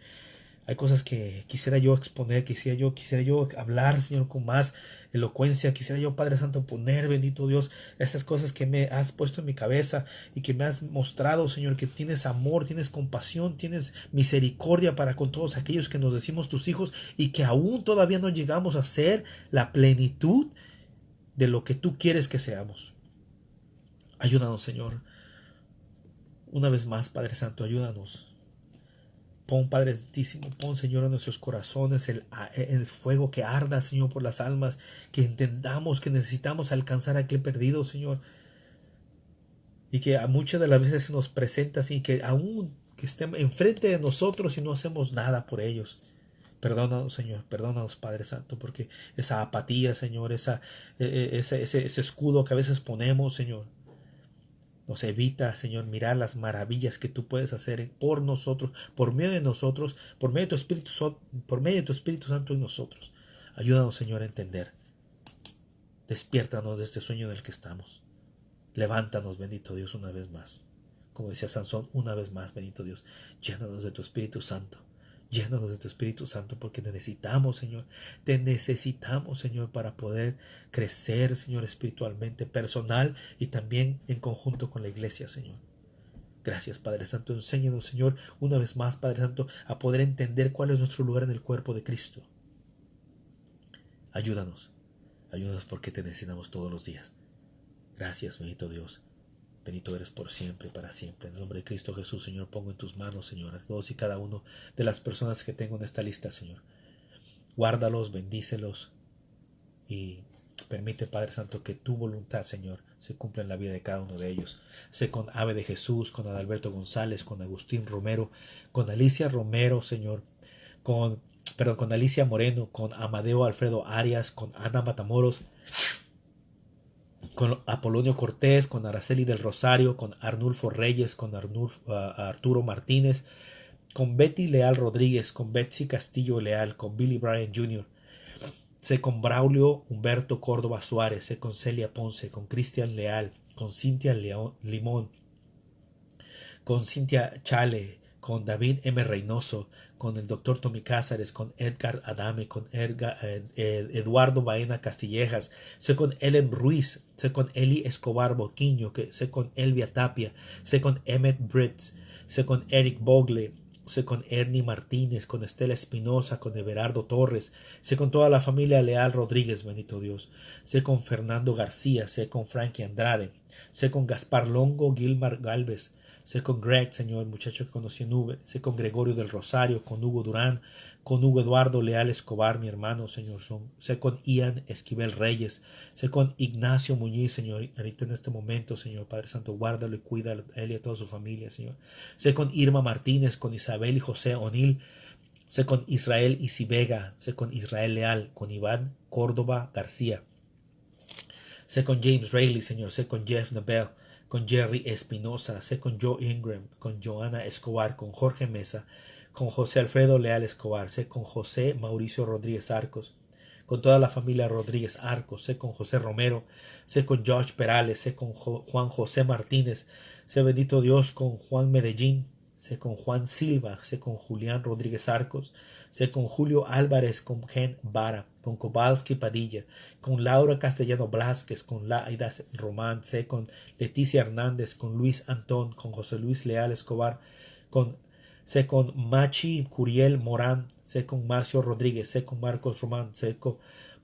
hay cosas que quisiera yo exponer, quisiera yo hablar, Señor, con más elocuencia. Quisiera yo, Padre Santo, poner, bendito Dios, esas cosas que me has puesto en mi cabeza y que me has mostrado, Señor, que tienes amor, tienes compasión, tienes misericordia para con todos aquellos que nos decimos tus hijos, y que aún todavía no llegamos a ser la plenitud de lo que tú quieres que seamos. Ayúdanos, Señor. Una vez más, Padre Santo, ayúdanos. Pon, Padre Santísimo, pon, Señor, en nuestros corazones el fuego que arda, Señor, por las almas, que entendamos que necesitamos alcanzar a aquel perdido, Señor, y que a muchas de las veces se nos presenta así, que aún que estén enfrente de nosotros y no hacemos nada por ellos. Perdónanos, Señor, perdónanos, Padre Santo, porque esa apatía, Señor, ese escudo que a veces ponemos, Señor, nos evita, Señor, mirar las maravillas que tú puedes hacer por nosotros, por medio de nosotros, por medio de tu Espíritu Santo en nosotros. Ayúdanos, Señor, a entender. Despiértanos de este sueño en el que estamos. Levántanos, bendito Dios, una vez más. Como decía Sansón, una vez más, bendito Dios, llénanos de tu Espíritu Santo. Llénanos de tu Espíritu Santo, porque te necesitamos, Señor. Te necesitamos, Señor, para poder crecer, Señor, espiritualmente, personal y también en conjunto con la iglesia, Señor. Gracias, Padre Santo. Enséñanos, Señor, una vez más, Padre Santo, a poder entender cuál es nuestro lugar en el cuerpo de Cristo. Ayúdanos. Ayúdanos, porque te necesitamos todos los días. Gracias, bendito Dios. Bendito eres por siempre y para siempre. En el nombre de Cristo Jesús, Señor, pongo en tus manos, Señor, a todos y cada uno de las personas que tengo en esta lista, Señor. Guárdalos, bendícelos y permite, Padre Santo, que tu voluntad, Señor, se cumpla en la vida de cada uno de ellos. Sé con Ave de Jesús, con Adalberto González, con Agustín Romero, con Alicia Romero, Señor, con Alicia Moreno, con Amadeo Alfredo Arias, con Ana Matamoros, con Apolonio Cortés, con Araceli del Rosario, con Arnulfo Reyes, con Arturo Martínez, con Betty Leal Rodríguez, con Betsy Castillo Leal, con Billy Bryan Jr., sé con Braulio Humberto Córdoba Suárez, sé con Celia Ponce, con Cristian Leal, con Cintia Limón, con Cintia Chale, con David M. Reynoso, con el doctor Tommy Cázares, con Edgar Adame, con Eduardo Baena Castillejas, sé con Ellen Ruiz, sé con Eli Escobar Boquiño, sé con Elvia Tapia, sé con Emmett Britz, sé con Eric Bogle, sé con Ernie Martínez, con Estela Espinosa, con Everardo Torres, sé con toda la familia Leal Rodríguez, bendito Dios, sé con Fernando García, sé con Frankie Andrade, sé con Gaspar Longo, Gilmar Galvez, sé con Greg, Señor, muchacho que conocí en Nube, sé con Gregorio del Rosario, con Hugo Durán, con Hugo Eduardo Leal Escobar, mi hermano, Señor, sé con Ian Esquivel Reyes, sé con Ignacio Muñiz, Señor, ahorita en este momento, Señor, Padre Santo, guárdalo y cuídalo a él y a toda su familia, Señor. Sé con Irma Martínez, con Isabel y José O'Neill, sé con Israel Isivega, sé con Israel Leal, con Iván Córdoba García, sé con James Rayleigh, Señor, sé con Jeff Nabel, con Jerry Espinosa, sé con Joe Ingram, con Joana Escobar, con Jorge Mesa, con José Alfredo Leal Escobar, sé con José Mauricio Rodríguez Arcos, con toda la familia Rodríguez Arcos, sé con José Romero, sé con Josh Perales, sé con Juan José Martínez, sé bendito Dios con Juan Medellín, sé con Juan Silva, sé con Julián Rodríguez Arcos, sé con Julio Álvarez, con Gen Vara, con Kowalski Padilla, con Laura Castellano Blázquez, con Laida Román, sé con Leticia Hernández, con Luis Antón, con José Luis Leal Escobar, sé con Machi Curiel Morán, sé con Marcio Rodríguez, sé con Marcos Román, sé con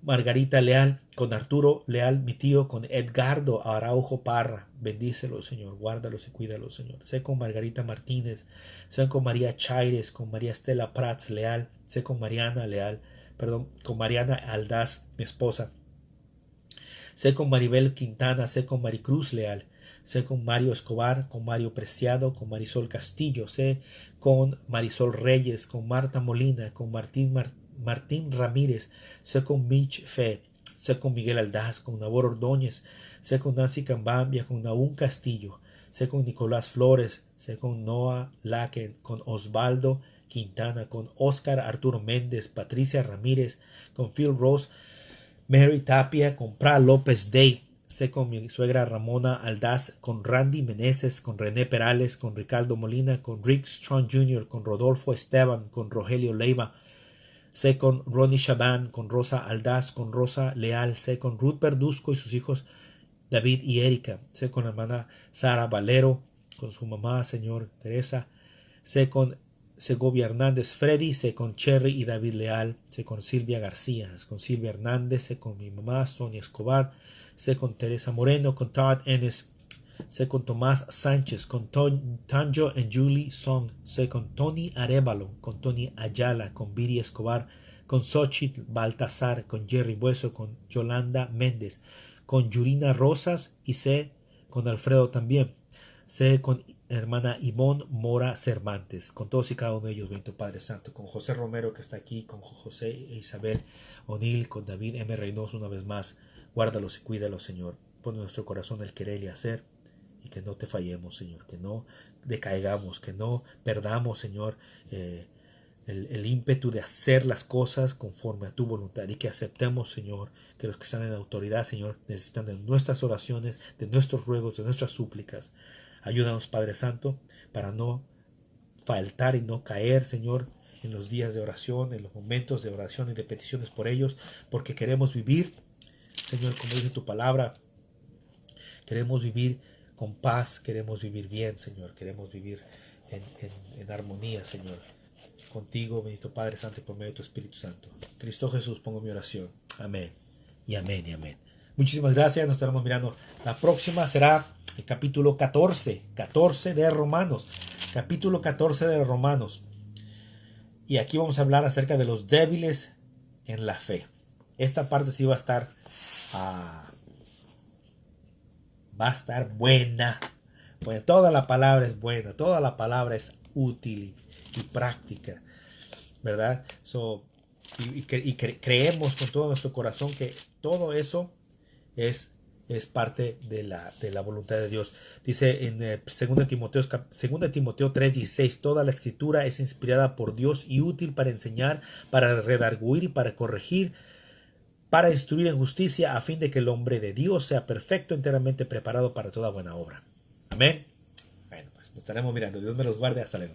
Margarita Leal, con Arturo Leal, mi tío, con Edgardo Araujo Parra, bendícelo, Señor, guárdalos y cuídalos, Señor. Sé con Margarita Martínez, sé con María Chaires, con María Estela Prats Leal, sé con Mariana Leal, perdón, con Mariana Aldaz, mi esposa. Sé con Maribel Quintana, sé con Maricruz Leal, sé con Mario Escobar, con Mario Preciado, con Marisol Castillo, sé con Marisol Reyes, con Marta Molina, con Martín Ramírez, sé con Mitch Fe, sé con Miguel Aldaz, con Nabor Ordóñez, sé con Nancy Cambambia, con Naún Castillo, sé con Nicolás Flores, sé con Noah Laken, con Osvaldo Quintana, con Oscar Arturo Méndez, Patricia Ramírez, con Phil Rose, Mary Tapia, con Pra López Day, sé con mi suegra Ramona Aldaz, con Randy Meneses, con René Perales, con Ricardo Molina, con Rick Strong Jr., con Rodolfo Esteban, con Rogelio Leiva, sé con Ronnie Shaban, con Rosa Aldaz, con Rosa Leal, sé con Ruth Verduzco y sus hijos David y Erika, sé con la hermana Sara Valero, con su mamá, señor Teresa, sé con Segovia Hernández Freddy, sé con Cherry y David Leal, sé con Silvia García, sé con Silvia Hernández, sé con mi mamá Sonia Escobar, sé con Teresa Moreno, con Todd Ennis, sé con Tomás Sánchez, con Tanjo and Julie Song, sé con Tony Arevalo, con Tony Ayala, con Viri Escobar, con Xochitl Baltasar, con Jerry Bueso, con Yolanda Méndez, con Yurina Rosas y sé con Alfredo también. Sé con hermana Ivonne Mora Cervantes, con todos y cada uno de ellos, bendito Padre Santo, con José Romero que está aquí, con José e Isabel O'Neill, con David M. Reynoso una vez más. Guárdalos y cuídalos, Señor. Pon en nuestro corazón el querer y hacer, y que no te fallemos, Señor, que no decaigamos, que no perdamos, Señor, el ímpetu de hacer las cosas conforme a tu voluntad, y que aceptemos, Señor, que los que están en autoridad, Señor, necesitan de nuestras oraciones, de nuestros ruegos, de nuestras súplicas. Ayúdanos, Padre Santo, para no faltar y no caer, Señor, en los días de oración, en los momentos de oración y de peticiones por ellos, porque queremos vivir, Señor, como dice tu palabra, queremos vivir con paz, queremos vivir bien, Señor, queremos vivir en armonía, Señor, contigo, bendito Padre Santo, y por medio de tu Espíritu Santo. Cristo Jesús, pongo mi oración. Amén. Y amén y amén. Muchísimas gracias, nos estaremos mirando. La próxima será el capítulo 14 de Romanos. Capítulo 14 de Romanos. Y aquí vamos a hablar acerca de los débiles en la fe. Esta parte sí va a estar buena. Bueno, toda la palabra es buena, toda la palabra es útil y práctica, ¿verdad? Creemos con todo nuestro corazón que todo eso es es parte de la voluntad de Dios. Dice en 2 Timoteo 3:16, toda la escritura es inspirada por Dios y útil para enseñar, para redarguir y para corregir, para instruir en justicia, a fin de que el hombre de Dios sea perfecto, enteramente preparado para toda buena obra. Amén. Bueno, pues nos estaremos mirando. Dios me los guarde. Hasta luego.